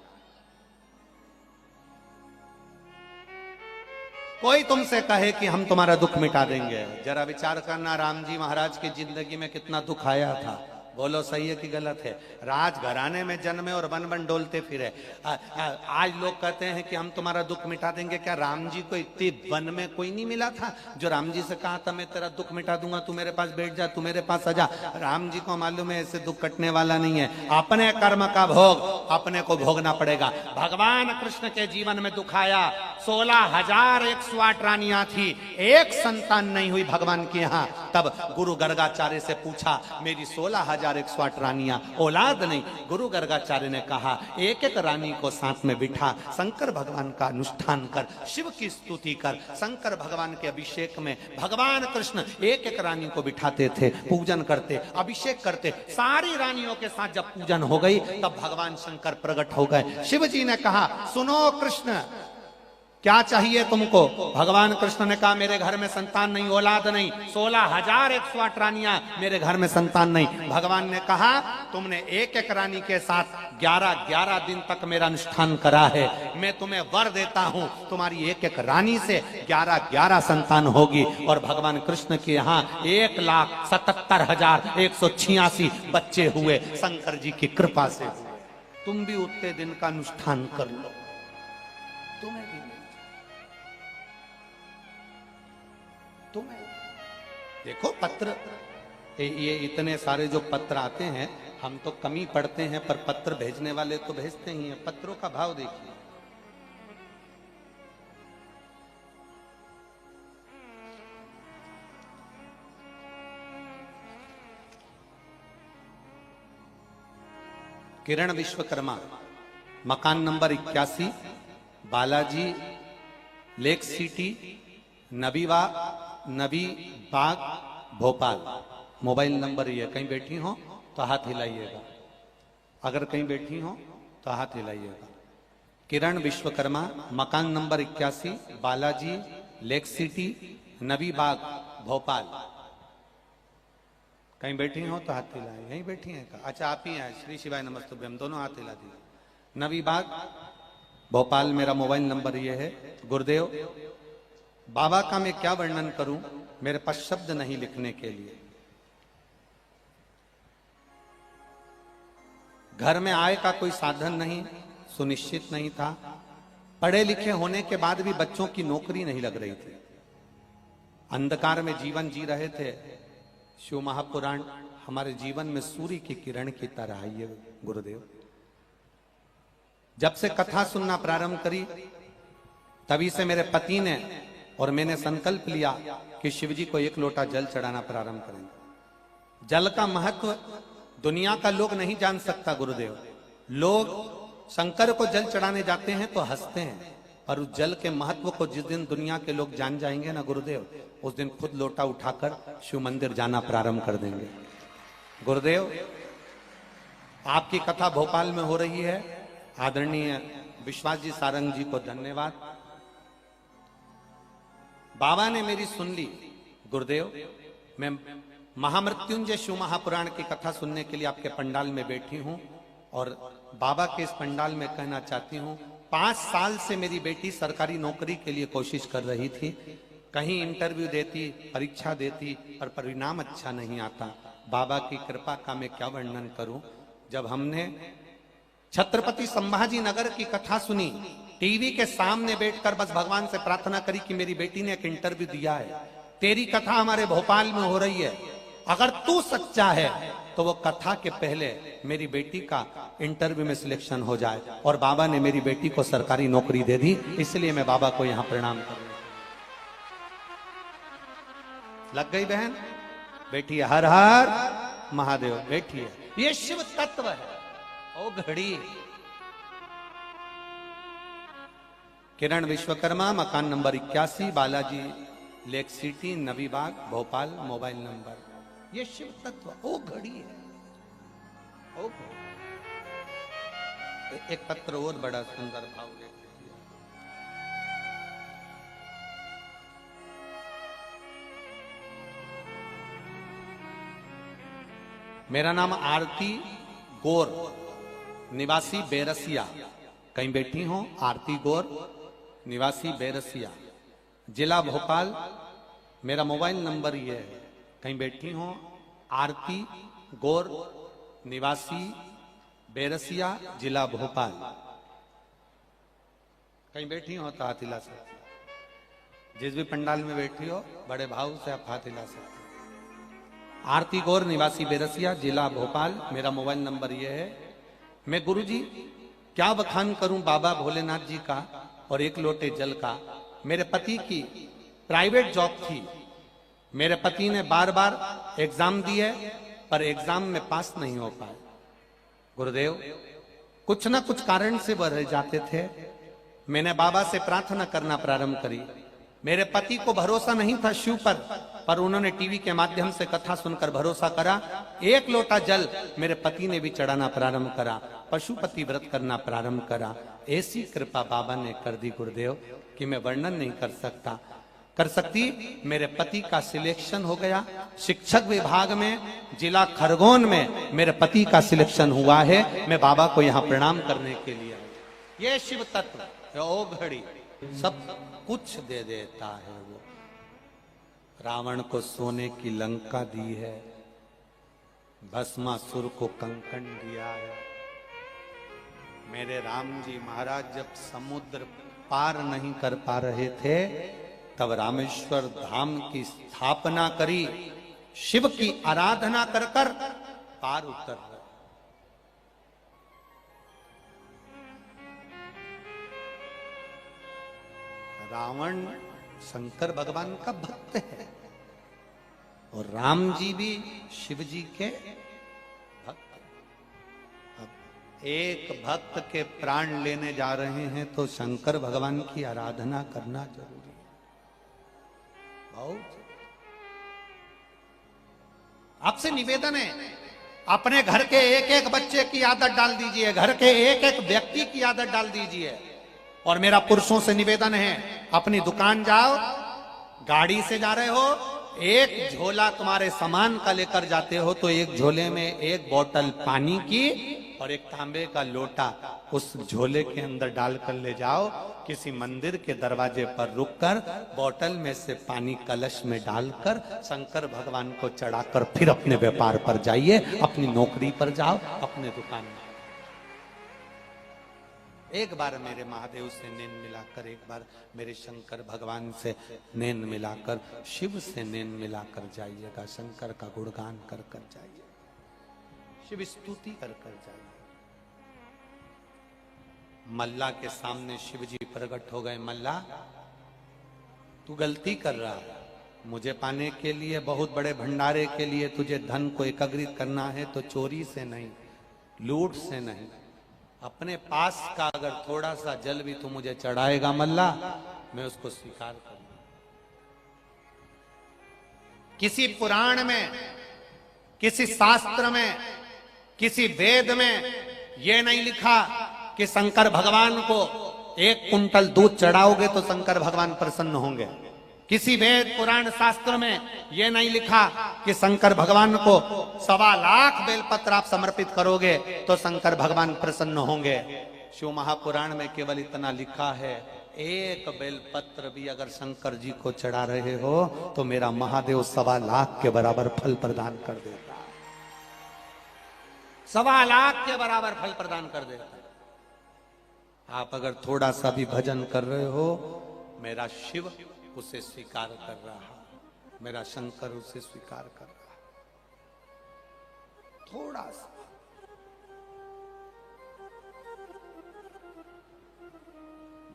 कोई तुमसे कहे कि हम तुम्हारा दुख मिटा देंगे, जरा विचार करना राम जी महाराज की जिंदगी में कितना दुख आया था। बोलो सही है कि गलत है? राजघराने में जन्मे और वन वन डोलते फिरे। आज लोग कहते हैं कि हम तुम्हारा दुख मिटा देंगे। क्या राम जी को इतनी वन में कोई नहीं मिला था जो राम जी से कहा था मैं तेरा दुख मिटा दूंगा, तू मेरे पास बैठ जा, तू मेरे पास आ जा? राम जी को मालूम है ऐसे दुख कटने वाला नहीं है। अपने कर्म का भोग अपने को भोगना पड़ेगा। भगवान कृष्ण के जीवन में दुख आया। 16,108 रानियां थी, एक संतान नहीं हुई भगवान के यहाँ। तब गुरु गर्गाचार्य से पूछा मेरी 16,108 रानियां, औलाद नहीं। गुरु गर्गाचार्य ने कहा एक एक रानी को साथ में बिठा, शंकर भगवान का अनुष्ठान कर, शिव की स्तुति कर। शंकर भगवान के अभिषेक में भगवान कृष्ण एक एक रानी को बिठाते थे, पूजन करते, अभिषेक करते। सारी रानियों के साथ जब पूजन हो गई तब भगवान शंकर प्रकट हो गए। शिव जी ने कहा सुनो कृष्ण क्या चाहिए तुमको? भगवान कृष्ण ने कहा मेरे घर में संतान नहीं, औलाद नहीं। 16,108 रानियां, मेरे घर में संतान नहीं। भगवान ने कहा तुमने एक एक रानी के साथ 11-11 दिन तक मेरा अनुष्ठान करा है। मैं तुम्हें वर देता हूं तुम्हारी एक एक रानी से 11-11 संतान होगी। और भगवान कृष्ण के यहाँ 1,77,186 बच्चे हुए शंकर जी की कृपा से। तुम भी उतने दिन का अनुष्ठान कर लो, तुम्हें भी देखो पत्र, ये इतने सारे जो पत्र आते हैं हम तो कम ही पढ़ते हैं, पर पत्र भेजने वाले तो भेजते ही हैं। पत्रों का भाव देखिए। किरण विश्वकर्मा, मकान नंबर 81, बालाजी लेक सिटी, नबी बाग, भोपाल। मोबाइल नंबर ये। कहीं बैठी हो तो हाथ हिलाइएगा, अगर कहीं बैठी हो तो हाथ हिलाइएगा। किरण विश्वकर्मा, मकान नंबर 81, बालाजी लेक सिटी, नबी बाग, भोपाल। कहीं बैठी हो तो हाथ हिलाए। यहीं बैठी हैं का? अच्छा आप ही हैं। श्री शिवाय नमस्तुभ्यम, दोनों हाथ हिला दिए। नबी बाग, भोपाल मेरा मोबाइल नंबर ये है। गुरुदेव बाबा का मैं क्या वर्णन करूं, मेरे पास शब्द नहीं लिखने के लिए। घर में आय का कोई साधन नहीं, सुनिश्चित नहीं था। पढ़े लिखे होने के बाद भी बच्चों की नौकरी नहीं लग रही थी। अंधकार में जीवन जी रहे थे। शिव महापुराण हमारे जीवन में सूर्य की किरण की तरह आई है। गुरुदेव जब से कथा सुनना प्रारंभ करी तभी से मेरे पति ने और मैंने संकल्प लिया कि शिव जी को 1 लोटा जल चढ़ाना प्रारंभ करेंगे। जल का महत्व दुनिया का लोग नहीं जान सकता गुरुदेव। लोग शंकर को जल चढ़ाने जाते हैं तो हंसते हैं, पर उस जल के महत्व को जिस दिन दुनिया के लोग जान जाएंगे ना गुरुदेव, उस दिन खुद लोटा उठाकर शिव मंदिर जाना प्रारंभ कर देंगे। गुरुदेव आपकी कथा भोपाल में हो रही है। आदरणीय विश्वास जी सारंग जी को धन्यवाद। बाबा ने मेरी सुन ली। गुरुदेव मैं महामृत्युंजय शिव महापुराण की कथा सुनने के लिए आपके पंडाल में बैठी हूं और बाबा के इस पंडाल में कहना चाहती हूं 5 साल से मेरी बेटी सरकारी नौकरी के लिए कोशिश कर रही थी। कहीं इंटरव्यू देती, परीक्षा देती, पर परिणाम अच्छा नहीं आता। बाबा की कृपा का मैं क्या वर्णन करूं। जब हमने छत्रपति संभाजी नगर की कथा सुनी, टीवी के सामने बैठकर बस भगवान से प्रार्थना करी कि मेरी बेटी ने एक इंटरव्यू दिया है, तेरी कथा हमारे भोपाल में हो रही है, अगर तू सच्चा है तो वो कथा के पहले मेरी बेटी का इंटरव्यू में सिलेक्शन हो जाए। और बाबा ने मेरी बेटी को सरकारी नौकरी दे दी। इसलिए मैं बाबा को यहां प्रणाम करूं। लग गई बहन? बैठी है। हर हर महादेव। बैठी है। ये शिव तत्व है। ओ घड़ी किरण विश्वकर्मा, मकान number 81, Balaji lake city, Navi Bagh, Bhopal. Mobile number. ये शिव तत्व ओ घड़ी है। ओ एक पत्र और बड़ा सुंदर भाव है। मेरा नाम आरती गौर, निवासी बेरसिया। कहीं बैठी हो? आरती गौर, निवासी बेरसिया, जिला भोपाल। मेरा मोबाइल नंबर ये है। कहीं बैठी हो? आरती गौर, निवासी बेरसिया, जिला भोपाल। कहीं बैठी हो तो हाथ हिला सकते हो। जिस भी पंडाल में बैठी हो बड़े भाव से आप हाथ हिला सकते हो। आरती गौर, निवासी बेरसिया, जिला भोपाल। मेरा मोबाइल नंबर यह है। मैं गुरुजी क्या बखान करूं बाबा भोलेनाथ जी का और एक लोटे जल का। मेरे पति की प्राइवेट जॉब थी। मेरे पति ने बार बार एग्जाम दिए पर एग्जाम में पास नहीं हो पाए। गुरुदेव, कुछ ना कुछ कारण से वह रह जाते थे। मैंने बाबा से प्रार्थना करना प्रारंभ करी। मेरे पति को भरोसा नहीं था शिव पर उन्होंने टीवी के माध्यम से कथा सुनकर भरोसा करा। एक लोटा जल मेरे पति ने भी चढ़ाना प्रारंभ करा, पशुपति व्रत करना प्रारंभ करा। ऐसी कृपा बाबा ने कर दी गुरुदेव कि मैं वर्णन नहीं कर सकती। मेरे पति का सिलेक्शन हो गया शिक्षक विभाग में, जिला खरगोन में मेरे पति का सिलेक्शन हुआ है। मैं बाबा को यहाँ प्रणाम करने के लिए आया। ये शिव तत्व ओ घड़ी सब कुछ दे देता है। वो रावण को सोने की लंका दी है, भस्मासुर को कंकण दिया है। मेरे राम जी महाराज जब समुद्र पार नहीं कर पा रहे थे तब रामेश्वर धाम की स्थापना करी, शिव की आराधना कर कर पार उतर रहे। रावण शंकर भगवान का भक्त है और राम जी भी शिव जी के भक्त। अब एक भक्त के प्राण लेने जा रहे हैं तो शंकर भगवान की आराधना करना जरूरी है। बहुत आपसे निवेदन है, अपने घर के एक एक बच्चे की आदत डाल दीजिए, घर के एक एक व्यक्ति की आदत डाल दीजिए। और मेरा पुरुषों से निवेदन है, अपनी दुकान जाओ, गाड़ी से जा रहे हो, एक झोला तुम्हारे सामान का लेकर जाते हो तो एक झोले में एक बोतल पानी की और एक तांबे का लोटा उस झोले के अंदर डालकर ले जाओ। किसी मंदिर के दरवाजे पर रुककर बोतल में से पानी कलश में डालकर शंकर भगवान को चढ़ाकर फिर अपने व्यापार पर जाइए, अपनी नौकरी पर जाओ, अपने दुकान में। एक बार मेरे महादेव से नैन मिलाकर, एक बार मेरे शंकर भगवान से नैन मिलाकर, शिव से नैन मिलाकर जाइएगा। शंकर का गुणगान कर कर जाइए, शिव स्तुति कर कर जाइए। मल्ला के सामने शिव जी प्रकट हो गए। मल्ला, तू गलती कर रहा है। मुझे पाने के लिए, बहुत बड़े भंडारे के लिए तुझे धन को एकत्रित करना है तो चोरी से नहीं, लूट से नहीं, अपने पास का अगर थोड़ा सा जल भी तू मुझे चढ़ाएगा मल्ला, मैं उसको स्वीकार करूंगा। किसी पुराण में, किसी शास्त्र में, किसी वेद में यह नहीं लिखा कि शंकर भगवान को 1 कुंटल दूध चढ़ाओगे तो शंकर भगवान प्रसन्न होंगे। किसी वेद पुराण शास्त्र में यह नहीं लिखा कि शंकर भगवान को 1.25 लाख बेलपत्र आप समर्पित करोगे तो शंकर भगवान प्रसन्न होंगे। शिव महापुराण में केवल इतना लिखा है, एक बेलपत्र भी अगर शंकर जी को चढ़ा रहे हो तो मेरा महादेव 1.25 लाख के बराबर फल प्रदान कर देता है। 1.25 लाख के बराबर फल प्रदान कर देता है। आप अगर थोड़ा सा भी भजन कर रहे हो, मेरा शिव उसे स्वीकार कर रहा, मेरा शंकर उसे स्वीकार कर रहा। थोड़ा सा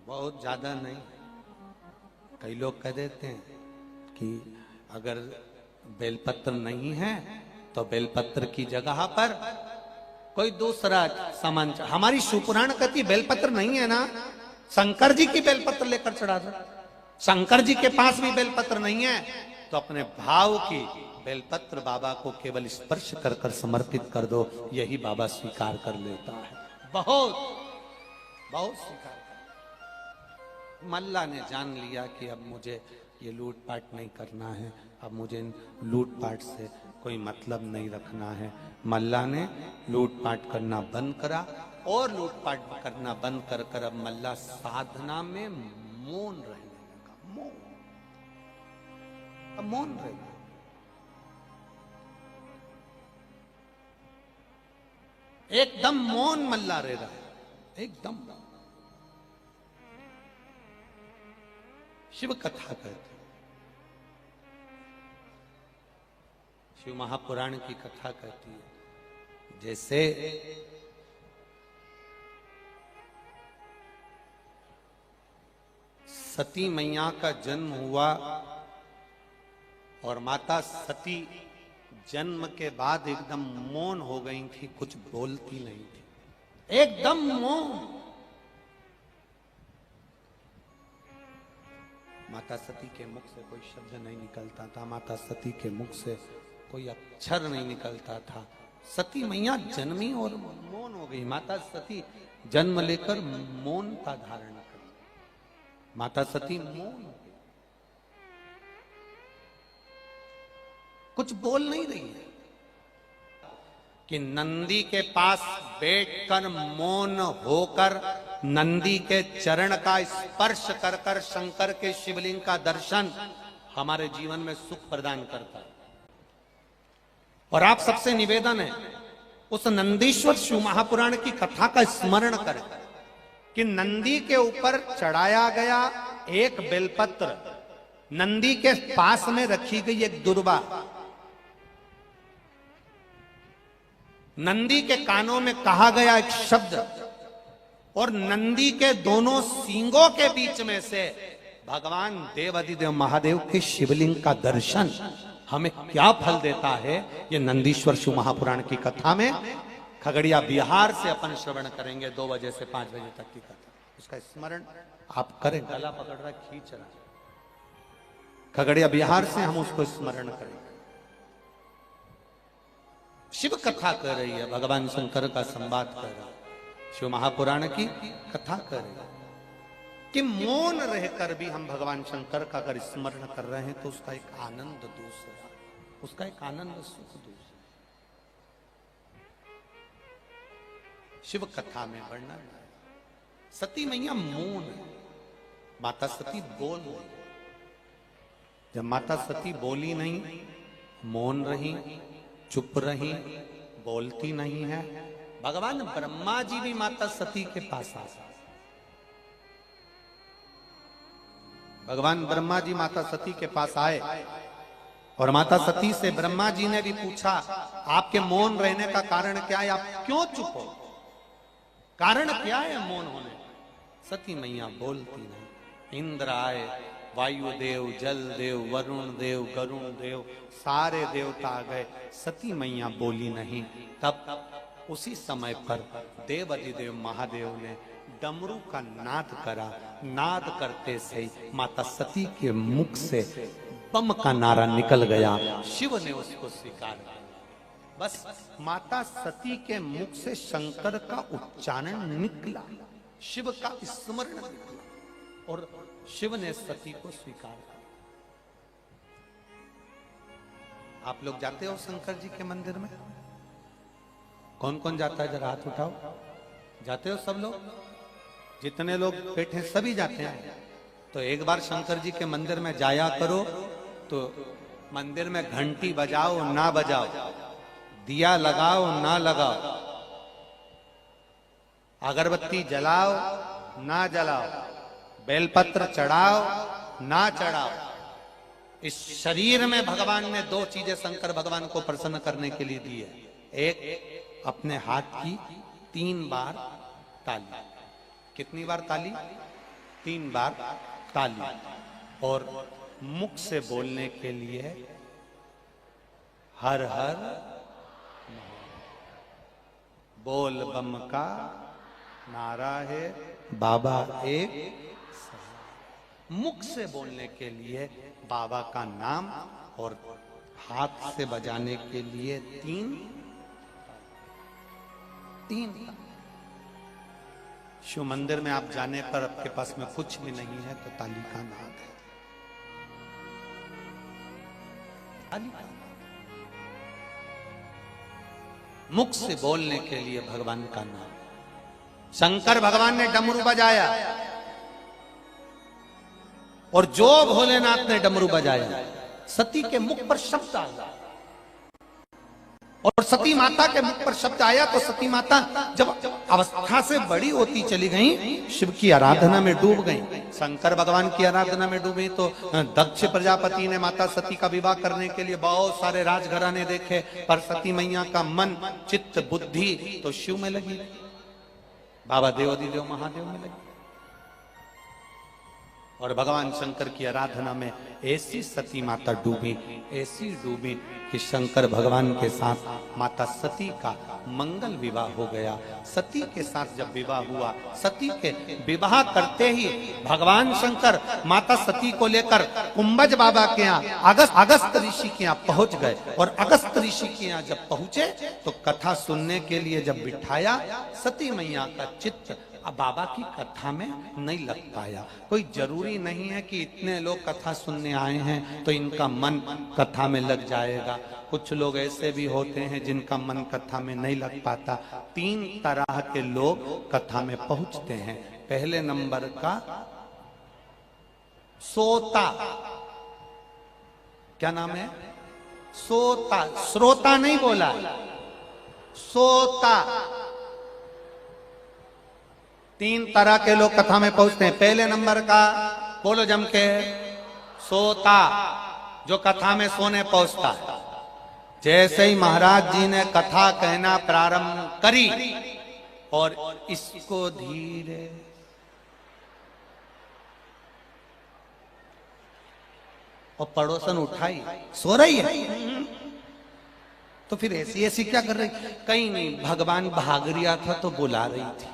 बहुत ज्यादा नहीं। कई लोग कह देते हैं कि अगर बेलपत्र नहीं है तो बेलपत्र की जगह पर कोई दूसरा सामान। हमारी शिवपुराण कहती बेलपत्र नहीं है ना शंकर जी की बेलपत्र लेकर चढ़ा दो। शंकर जी के पास भी बेलपत्र नहीं है तो अपने भाव की बेलपत्र बाबा को केवल स्पर्श कर कर समर्पित कर दो, यही बाबा स्वीकार कर लेता है। बहुत बहुत स्वीकार कर। मल्ला ने जान लिया कि अब मुझे ये लूटपाट नहीं करना है, अब मुझे लूटपाट से कोई मतलब नहीं रखना है। मल्ला ने लूटपाट करना बंद करा और लूटपाट करना बंद कर कर अब मल्ला साधना में मौन रहने लगा। मौन, अब मौन रहेगा। एकदम मौन मल्ला रह रहा है, एकदम। शिव कथा कहते, शिव महापुराण की कथा कहती है जैसे सती मैया का जन्म हुआ और माता सती जन्म के बाद एकदम मौन हो गई थी, कुछ बोलती नहीं थी, एकदम मौन। माता सती के मुख से कोई शब्द नहीं निकलता था, माता सती के मुख से कोई अक्षर नहीं निकलता था। सती मैया जन्मी और मौन हो गई। माता सती जन्म लेकर मौनता धारण करी। माता सती मौन, कुछ बोल नहीं रही है कि नंदी के पास बैठकर मौन होकर नंदी के चरण का स्पर्श कर कर शंकर के शिवलिंग का दर्शन हमारे जीवन में सुख प्रदान करता है। और आप सबसे निवेदन है उस नंदीश्वर शिव महापुराण की कथा का स्मरण करें कि नंदी के ऊपर चढ़ाया गया एक बेलपत्र, नंदी के पास में रखी गई एक दुर्वा, नंदी के कानों में कहा गया एक शब्द और नंदी के दोनों सींगों के बीच में से भगवान देवाधिदेव महादेव के शिवलिंग का दर्शन हमें क्या फल देता है, ये नंदीश्वर शिव महापुराण की कथा में खगड़िया बिहार से अपन श्रवण करेंगे 2 बजे से 5 बजे तक की कथा। उसका स्मरण आप करें, गला पकड़ रहा, खींच रहा, खगड़िया बिहार से हम उसको स्मरण करेंगे। शिव कथा कर रही है, भगवान शंकर का संवाद कर रहा है, शिव महापुराण की कथा कर रही है कि मौन रहकर भी हम भगवान शंकर का अगर स्मरण कर रहे हैं तो उसका एक आनंद दूसरा, उसका एक आनंद सुख दूसरा। शिव कथा में वर्णन है सती मैया मौन है, माता सती बोल रही। जब माता सती बोली नहीं, मौन रही, चुप रही, बोलती नहीं है, भगवान ब्रह्मा जी भी माता सती के पास आ गए। भगवान ब्रह्मा जी माता सती के पास आए और माता सती से ब्रह्मा जी ने भी पूछा आपके मौन रहने का कारण क्या है, आप क्यों चुप हो, कारण क्या है मौन होने का? सती मैया बोलती नहीं। इंद्र आए, वायुदेव, जल देव, वरुण देव, गरुण देव, सारे देवता आ गए, सती मैया बोली नहीं। तब उसी समय पर देवाधिदेव महादेव ने डमरू का नाद करा। नाद करते से माता सती के मुख से बम का नारा निकल गया। शिव ने उसको स्वीकार किया। बस माता सती के मुख से शंकर का उच्चारण निकला, शिव का स्मरण निकला और शिव ने सती को स्वीकार किया। आप लोग जाते हो शंकर जी के मंदिर में? कौन कौन जाता है, जरा हाथ उठाओ। जाते हो सब लोग? जितने लोग बैठे सभी जाते हैं। तो एक बार शंकर जी के मंदिर में जाया करो, तो मंदिर में घंटी बजाओ ना बजाओ, दिया लगाओ ना लगाओ, अगरबत्ती जलाओ ना जलाओ, बेलपत्र चढ़ाओ ना चढ़ाओ, इस शरीर में भगवान ने 2 चीजें शंकर भगवान को प्रसन्न करने के लिए दी है। एक अपने हाथ की 3 बार ताली। कितनी बार ताली? 3 बार ताली। और मुख से बोलने के लिए हर हर बोल बम का नारा है, बाबा एक, मुख से बोलने के लिए बाबा का नाम और हाथ से बजाने के लिए तीन शिव मंदिर में आप जाने पर आपके पास में कुछ भी नहीं है तो ताली का नाद है। मुख से बोलने के लिए भगवान का नाम। शंकर भगवान ने डमरू बजाया और जो भोलेनाथ ने डमरू बजाया, सती के मुख पर शब्द आया और सती माता के मुख पर शब्द आया तो सती माता जब अवस्था से बड़ी होती चली गई, शिव की आराधना में डूब गई, शंकर भगवान की आराधना में डूबी। तो दक्ष प्रजापति ने माता सती का विवाह करने के लिए बहुत सारे राजघराने देखे, पर सती मैया का मन चित्त बुद्धि तो शिव में लगी, बाबा देवाधिदेव महादेव में लगी। और भगवान शंकर की आराधना में ऐसी सती माता डूबी, ऐसी डूबी कि शंकर भगवान के साथ माता सती का मंगल विवाह हो गया। सती के साथ जब विवाह हुआ, सती के विवाह करते ही भगवान शंकर माता सती को लेकर कुंभज बाबा के यहाँ अगस्त ऋषि के यहाँ पहुंच गए। और अगस्त ऋषि के यहाँ जब पहुंचे तो कथा सुनने के लिए जब बिठाया, सती मैया का चित्त अब बाबा की कथा में नहीं लग पाया। कोई जरूरी नहीं है कि इतने लोग कथा सुनने आए हैं तो इनका मन कथा में लग जाएगा। कुछ लोग ऐसे भी होते हैं जिनका मन कथा में नहीं लग पाता। तीन तरह के लोग कथा में पहुंचते हैं। पहले नंबर का सोता, क्या नाम है? सोता, श्रोता नहीं बोला, सोता। तीन तरह के लोग कथा में पहुंचते हैं। पहले नंबर का, बोलो जम के, सोता, जो कथा में सोने पहुंचता। जैसे ही महाराज जी ने कथा कहना प्रारंभ करी और इसको धीरे और पड़ोसन उठाई, सो रही है तो फिर ऐसी ऐसी क्या कर रही? कहीं नहीं, भगवान भाग रिया था तो बुला रही थी।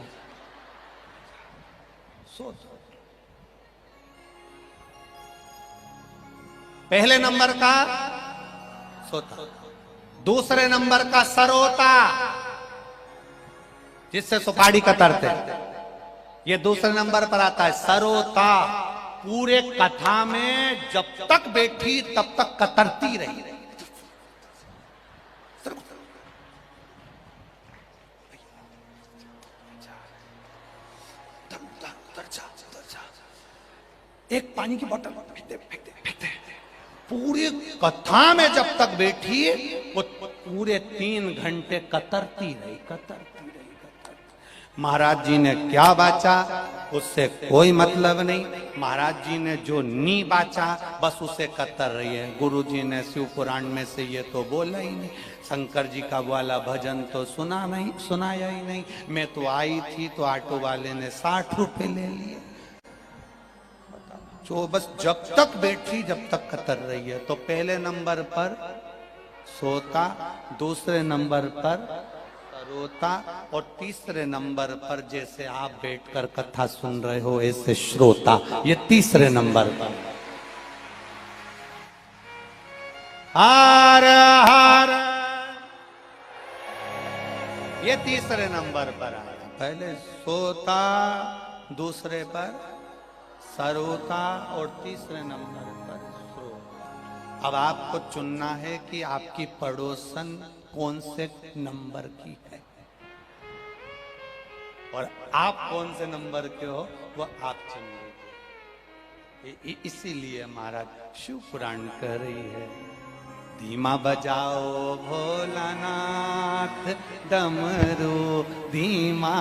पहले नंबर का सोता। दूसरे नंबर का सरोता, जिससे सुपारी कतरते, ये दूसरे नंबर पर आता है। सरोता पूरे कथा में जब तक बैठी तब तक कतरती रही। एक पानी की बोतल फेंकते। पूरी कथा में जब तक बैठी वो पूरे 3 घंटे कतरती रही। महाराज जी ने क्या बाचा उससे कोई मतलब नहीं। महाराज जी ने जो नी बाचा बस उसे कतर रही है। गुरु जी ने शिव पुराण में से ये तो बोला ही नहीं। शंकर जी का वाला भजन तो सुनाया ही नहीं। मैं तो आई थी तो ऑटो वाले ने 60 रुपए ले लिए। जो बस जब तक बैठी जब तक कतर रही है। तो पहले नंबर पर सोता, दूसरे नंबर पर सरोता और तीसरे नंबर पर जैसे आप बैठकर कथा सुन रहे हो ऐसे श्रोता। ये तीसरे नंबर पर। हर हर, ये तीसरे नंबर पर आया। पहले सोता, दूसरे पर सरोता और तीसरे नंबर पर श्रोता। अब आपको चुनना है कि आपकी पड़ोसन कौन से नंबर की है और आप कौन से नंबर के हो, वो आप चुन लीजिए। इसीलिए महाराज शिव पुराण कह रही है, धीमा बजाओ भोलानाथ डमरू, धीमा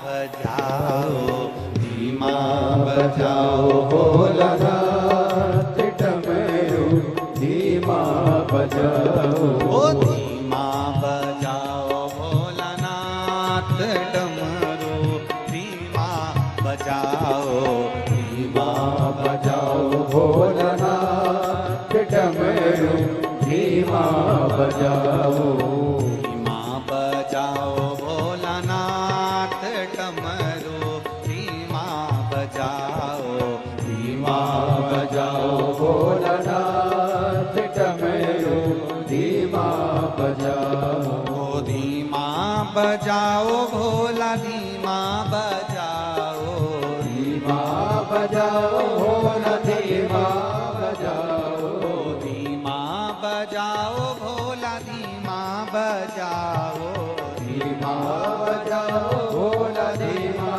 बजाओ, धीमा बजाओ भोलानाथ डमरू, धीमा बजाओ, ओ धीमा बजाओ भोलानाथ डमरू, धीमा बजाओ, धीमा बजाओ भोलानाथ डमरू, धीमा बजाओ, धीमा बजाओ भोलानाथ डमरू, धीमा बजाओ भोलानाथ डमरू धीमा बजाओ। ओ धीमा बजाओ भोला धीमा बजाओ। धीमा बजाओ भोला धीमा बजाओ। धीमा बजाओ भोला धीमा बजाओ। धीमा बजाओ भोला धीमा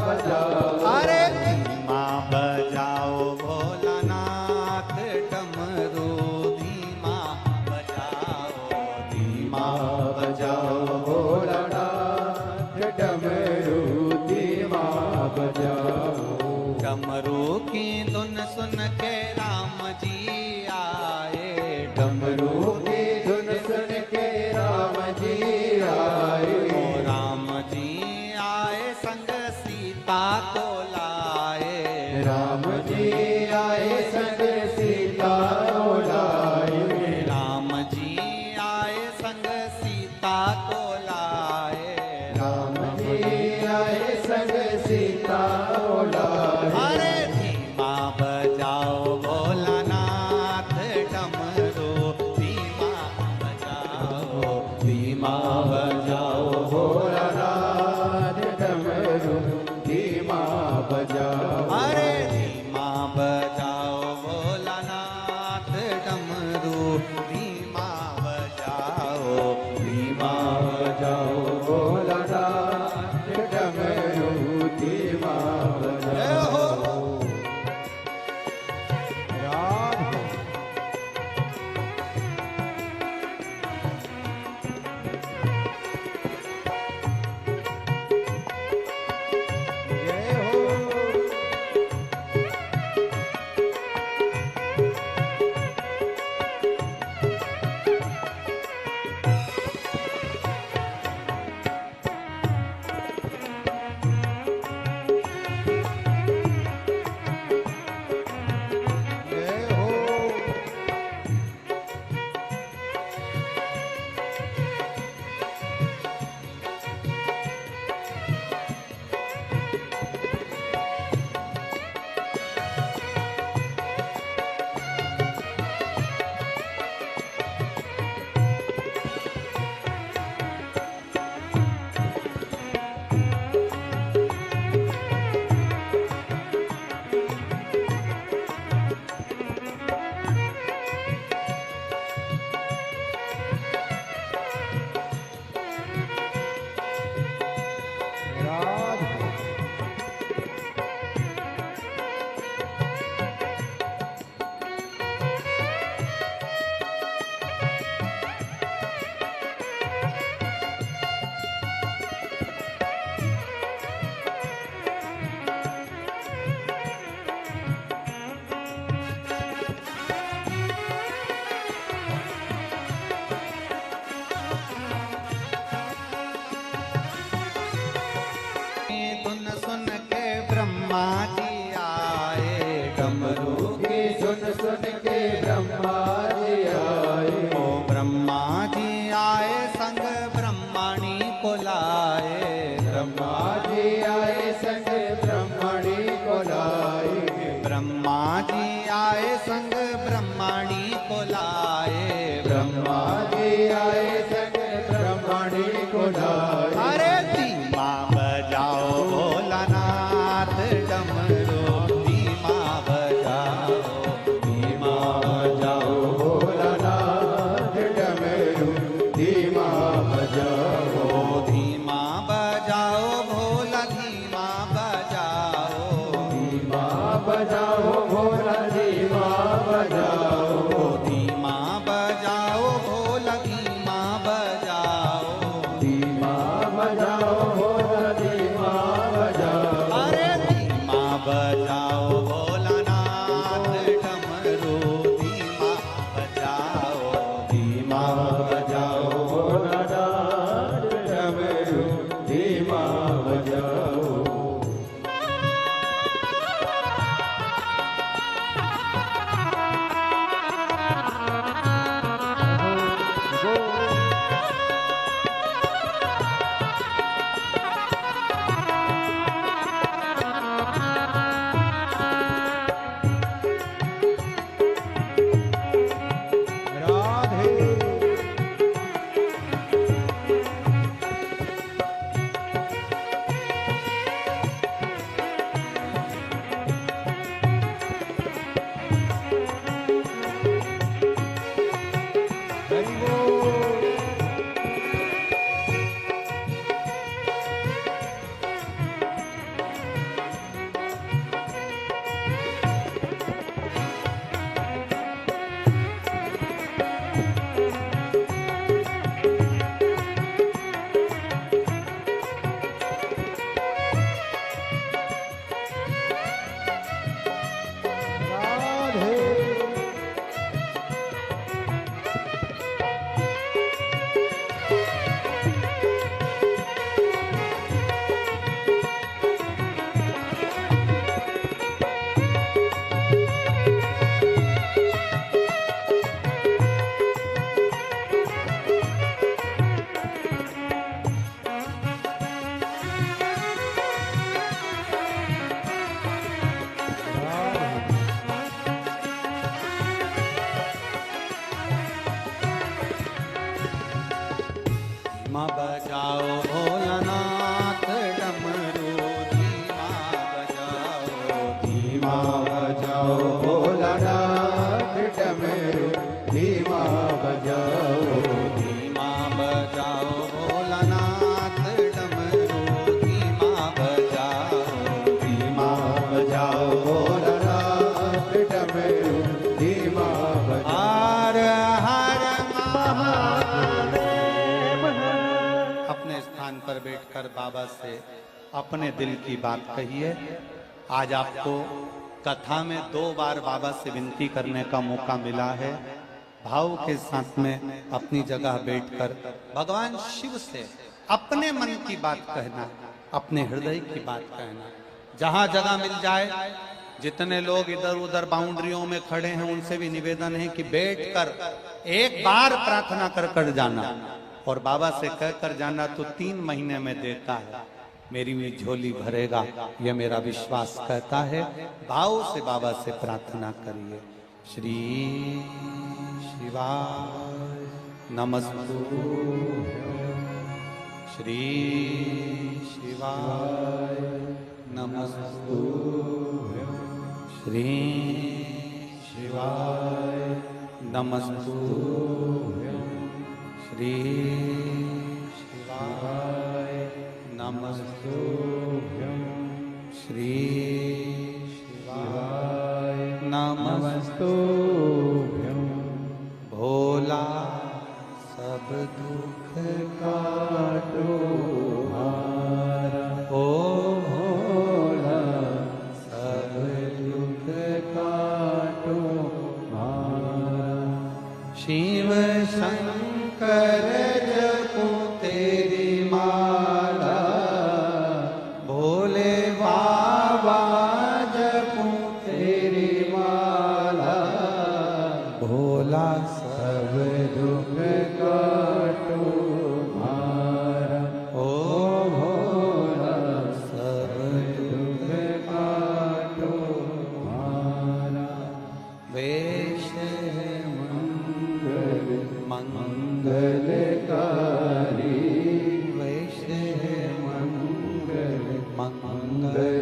बजाओ। अरे धीमा बजाओ भोलानाथ डमरू धीमा बजाओ। धीमा बजाओ भोलानाथ डमरू धीमा बजाओ। डमरू की धुन सुन के राम जी आए। डमरू की धुन सुन के राम जी आए। ओ राम जी आए संग सीता को लाए। राम जी आए संग सीता को लाए। राम जी आए संग सीता को लाए। राम जी आए संग सीता को लाए। अरे धीमा बजाओ भोलानाथ डमरू धीमा बजाओ। धीमा बजाओ भोलानाथ डमरू धीमा बजाओ। अरे धीमा बजाओ भोलानाथ डमरू धीमा बजाओ। धीमा बजाओ भोलानाथ डमरू धीमा बजाओ। धुन सुन के ब्रह्मा जी आए। डमरू की सुन सुन के ब्रह्मा जी आए। ओ ब्रह्मा जी आए संग ब्रह्मणी को लाए। ब्रह्मा जी आए संग ब्रह्मणी को लाए। ब्रह्मा जी आए संग ब्रह्मणी को लाए। ब्रह्मा जी आए संग ब्रह्मणी को लाए। अरे धीमा बजाओ भोलानाथ डमरू धीमा बजाओ। धीमा बजाओ भोलानाथ डमरू धीमा बजाओ। धीमा बजाओ भोला धीमा बजाओ। धीमा बजाओ भोला धीमा बजाओ। धीमा बजाओ भोला धीमा धीमा बजाओ भोलानाथ डमरू, धीमा बजाओ, धीमा बजाओ भोलानाथ डमरू, धीमा बजाओ, धीमा बजाओ भोलानाथ डमरू, धीमा बजाओ, धीमा बजाओ भोलानाथ डमरू, धीमा बजाओ। हर हर महादेव। अपने स्थान पर बैठकर बाबा से अपने दिल की बात कहिए। आज आपको कथा में 2 बार बाबा से विनती करने का मौका मिला है। भाव के साथ में अपनी जगह बैठकर भगवान शिव से अपने मन की बात कहना, अपने हृदय की बात कहना। जहां जगह मिल जाए, जितने लोग इधर उधर बाउंड्रियों में खड़े हैं उनसे भी निवेदन है कि बैठकर एक बार प्रार्थना कर कर जाना, और बाबा से कहकर जाना तो 3 महीने में देता है, मेरी भी झोली भरेगा, यह मेरा विश्वास कहता है। भाव से बाबा से प्रार्थना करिए। श्री शिवाय नमस्तुभ्यं, श्री शिवाय नमस्तुभ्यं, श्री शिवाय नमस्तुभ्यं, श्री शिवाय नमस्तुभ्यं, श्री शिवाय नमस्तुभ्यं। भोला सब दुख काटो हारा, ओ भोला सब दुख काटो हारा। शिव शंकर जपो तेरी माला, भोले बाबा जपो तेरी माला, भोला सब दुख काटो हारा, ओ भोला सब दुख काटो हारा। वेश मंगल मंगलकारी, वेश मंगल मंगलकारी,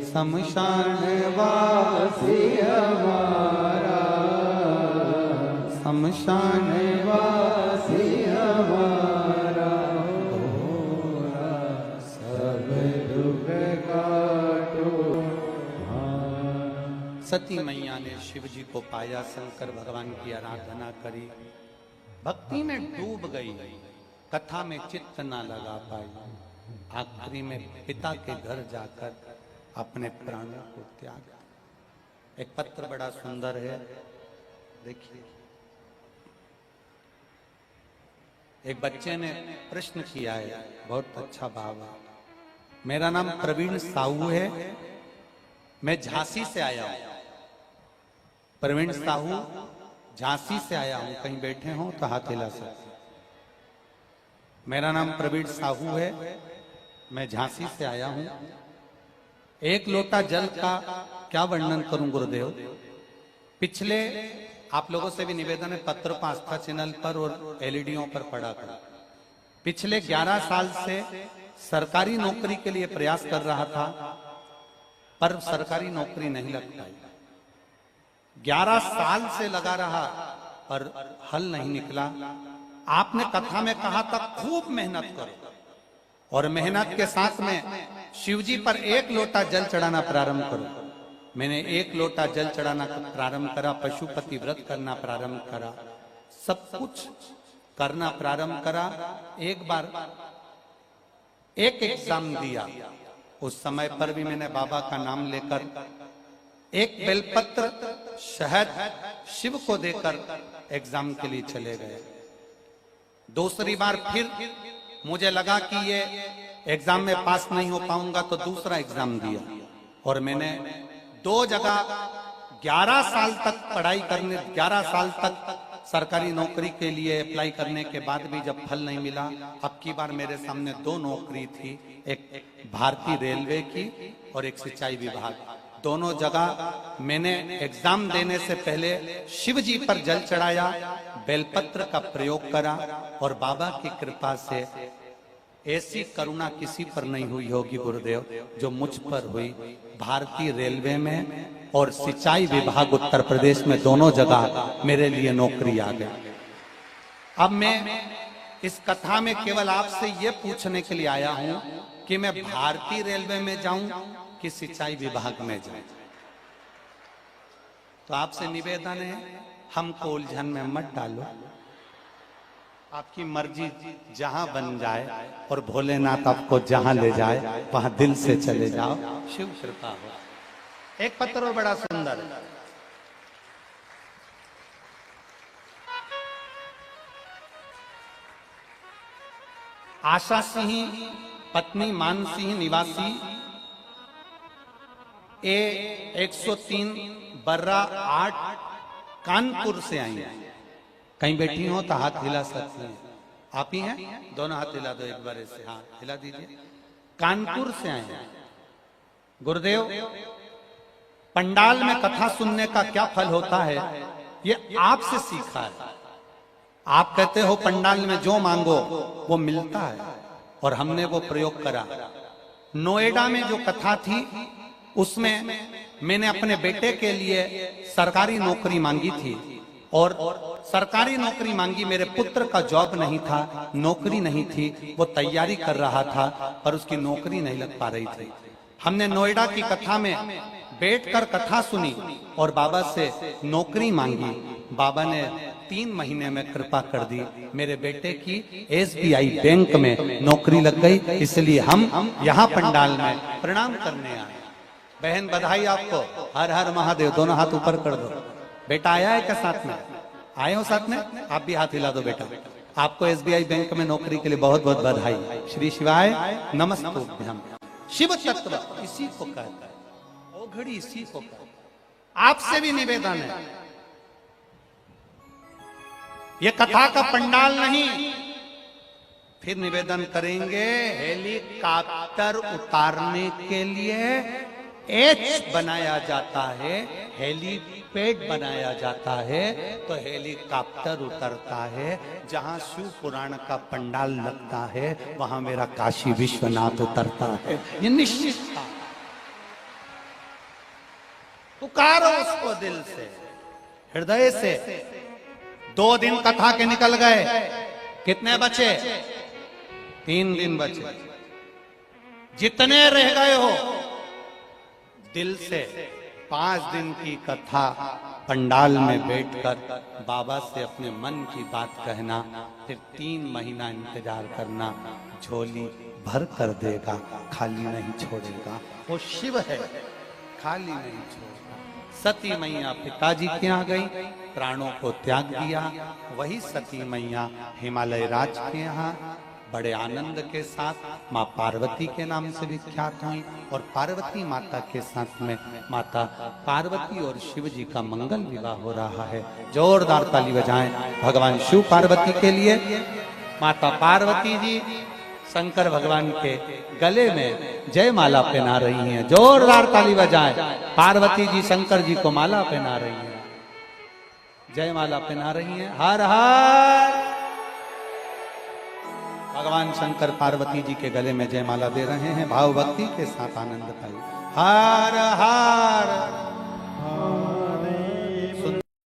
शमशान वासी हमारा, शमशान वासी हमारा, भोला सब दुख काटो हारा। सती मैया ने शिव जी को पाया, शंकर भगवान की आराधना करी, भक्ति में डूब गई, कथा में चित्त ना लगा पाई। आखिरी में पिता के घर जाकर अपने प्राणों को त्यागा। एक पत्र बड़ा सुंदर है, देखिए। एक बच्चे ने प्रश्न किया है, बहुत अच्छा भाव है। मेरा नाम प्रवीण साहू है, मैं झांसी से आया हूं। प्रवीण साहू झांसी से आया हूं, कहीं बैठे हो तो हाथ हिला सकते। मेरा नाम प्रवीण साहू है, मैं झांसी से आया हूं। एक लोटा जल का क्या वर्णन करूं गुरुदेव। पिछले आप लोगों से भी निवेदन है, पत्र को आस्था चैनल पर और एलईडीओं पर पढ़ा करो। पिछले 11 साल से सरकारी नौकरी के लिए प्रयास कर रहा था, पर सरकारी नौकरी नहीं लग पाई। 11 साल से लगा रहा पर हल नहीं निकला। आपने कथा में कहा था खूब मेहनत करो, और मेहनत के साथ में शिवजी पर 1 लोटा जल चढ़ाना प्रारंभ करो। मैंने 1 लोटा जल चढ़ाना प्रारंभ करा, पशुपति व्रत करना प्रारंभ करा, सब कुछ करना प्रारंभ करा। एक बार एक एग्जाम दिया, उस समय पर भी मैंने बाबा का नाम लेकर एक बेलपत्र शहद शिव को देकर एग्जाम के लिए चले गए। दूसरी बार फिर मुझे लगा कि ये एग्जाम में पास नहीं हो पाऊंगा, तो दूसरा एग्जाम दिया, और मैंने 2 जगह 11 साल तक पढ़ाई करने, 11 साल तक सरकारी नौकरी के लिए अप्लाई करने के बाद भी जब फल नहीं मिला, अब की बार मेरे सामने 2 नौकरी थी, एक भारतीय रेलवे की और एक सिंचाई विभाग। दोनों जगह मैंने एग्जाम देने से पहले शिव जी पर जल चढ़ाया, बेलपत्र का प्रयोग करा और बाबा की कृपा से ऐसी करुणा किसी पर नहीं हुई होगी गुरुदेव जो मुझ पर हुई। भारतीय रेलवे में और सिंचाई विभाग उत्तर प्रदेश में दोनों जगह मेरे लिए नौकरी आ गई। अब मैं इस कथा में केवल आपसे यह पूछने के लिए आया हूं कि मैं भारतीय रेलवे में जाऊं कि सिंचाई विभाग में जाऊं। तो आपसे निवेदन है, हमको उलझन में मत डालो, आपकी मर्जी जहां बन जाए और भोलेनाथ आपको जहां ले जाए वहां दिल से चले जाओ, शिव कृपा हो। एक पत्र बड़ा सुंदर है। आशा सिंह पत्नी मान सिंह निवासी A103 बर्रा 8 कानपुर से आई हैं। कहीं बैठी हो तो हाथ हिला सकती हैं। आप ही हैं? दोनों हाथ हिला दो एक बार ऐसे, हाँ हिला दीजिए। कानपुर से आए हैं। गुरुदेव, पंडाल में कथा सुनने का क्या फल होता है ये आपसे सीखा है। आप कहते हो पंडाल में जो मांगो वो मिलता है, और हमने वो प्रयोग करा। नोएडा में जो कथा थी उसमें मैंने अपने बेटे के लिए सरकारी नौकरी मांगी थी, और सरकारी नौकरी मांगी। मेरे पुत्र का जॉब नहीं था, नौकरी नहीं थी, वो तैयारी कर रहा था पर उसकी नौकरी नहीं लग पा रही थी। हमने नोएडा की कथा में बैठकर कथा सुनी और बाबा से नौकरी मांगी। बाबा ने 3 महीने में कृपा कर दी। मेरे बेटे की SBI बैंक में नौकरी लग गई। इसलिए हम यहाँ पंडाल में प्रणाम करने आए। बहन बधाई आपको, हर हर महादेव। दोनों हाथ ऊपर कर दो। बेटा आया है क्या साथ में? आए हो साथ में? आप भी हाथ हिला दो बेटा। आपको SBI बैंक में नौकरी के लिए बहुत बहुत बधाई। श्री शिवाय नमस्तुभ्यम। शिव तत्व इसी को कहता है, ओ घड़ी इसी को कहता है। आपसे भी निवेदन है, ये कथा का पंडाल नहीं, फिर निवेदन करेंगे हेलीकॉप्टर उतारने के लिए H बनाया जाता है, हेलीपैड बनाया जाता है, तो हेलीकॉप्टर उतरता है। जहां शिव पुराण का पंडाल लगता है वहां मेरा काशी विश्वनाथ उतरता है। ये निश्चित था। पुकारो उसको दिल से, हृदय से। 2 दिन कथा के निकल गए, कितने बचे? 3 दिन बचे। जितने रह गए हो दिल से 5 दिन की कथा पंडाल में बैठकर बाबा से अपने मन की बात कहना, फिर 3 महीना इंतजार करना। झोली भर कर देगा, खाली नहीं छोड़ेगा। वो शिव है, खाली नहीं छोड़ेगा। सती मैया पिताजी के यहाँ गई, प्राणों को त्याग दिया। वही सती मैया हिमालय राज के यहाँ बड़े आनंद के साथ माँ पार्वती के नाम से विख्यात हुई, और पार्वती माता के साथ में माता पार्वती और शिव जी का मंगल विवाह हो रहा है। जोरदार ताली बजाएं भगवान शिव पार्वती के लिए। माता पार्वती जी शंकर भगवान के गले में जय माला पहना रही हैं। जोरदार ताली बजाएं। पार्वती जी शंकर जी को माला पहना रही हैं, जय माला पहना रही हैं। हर हर भगवान शंकर पार्वती जी के गले में जयमाला दे रहे हैं। भाव भक्ति के साथ आनंद पाइए। हर हर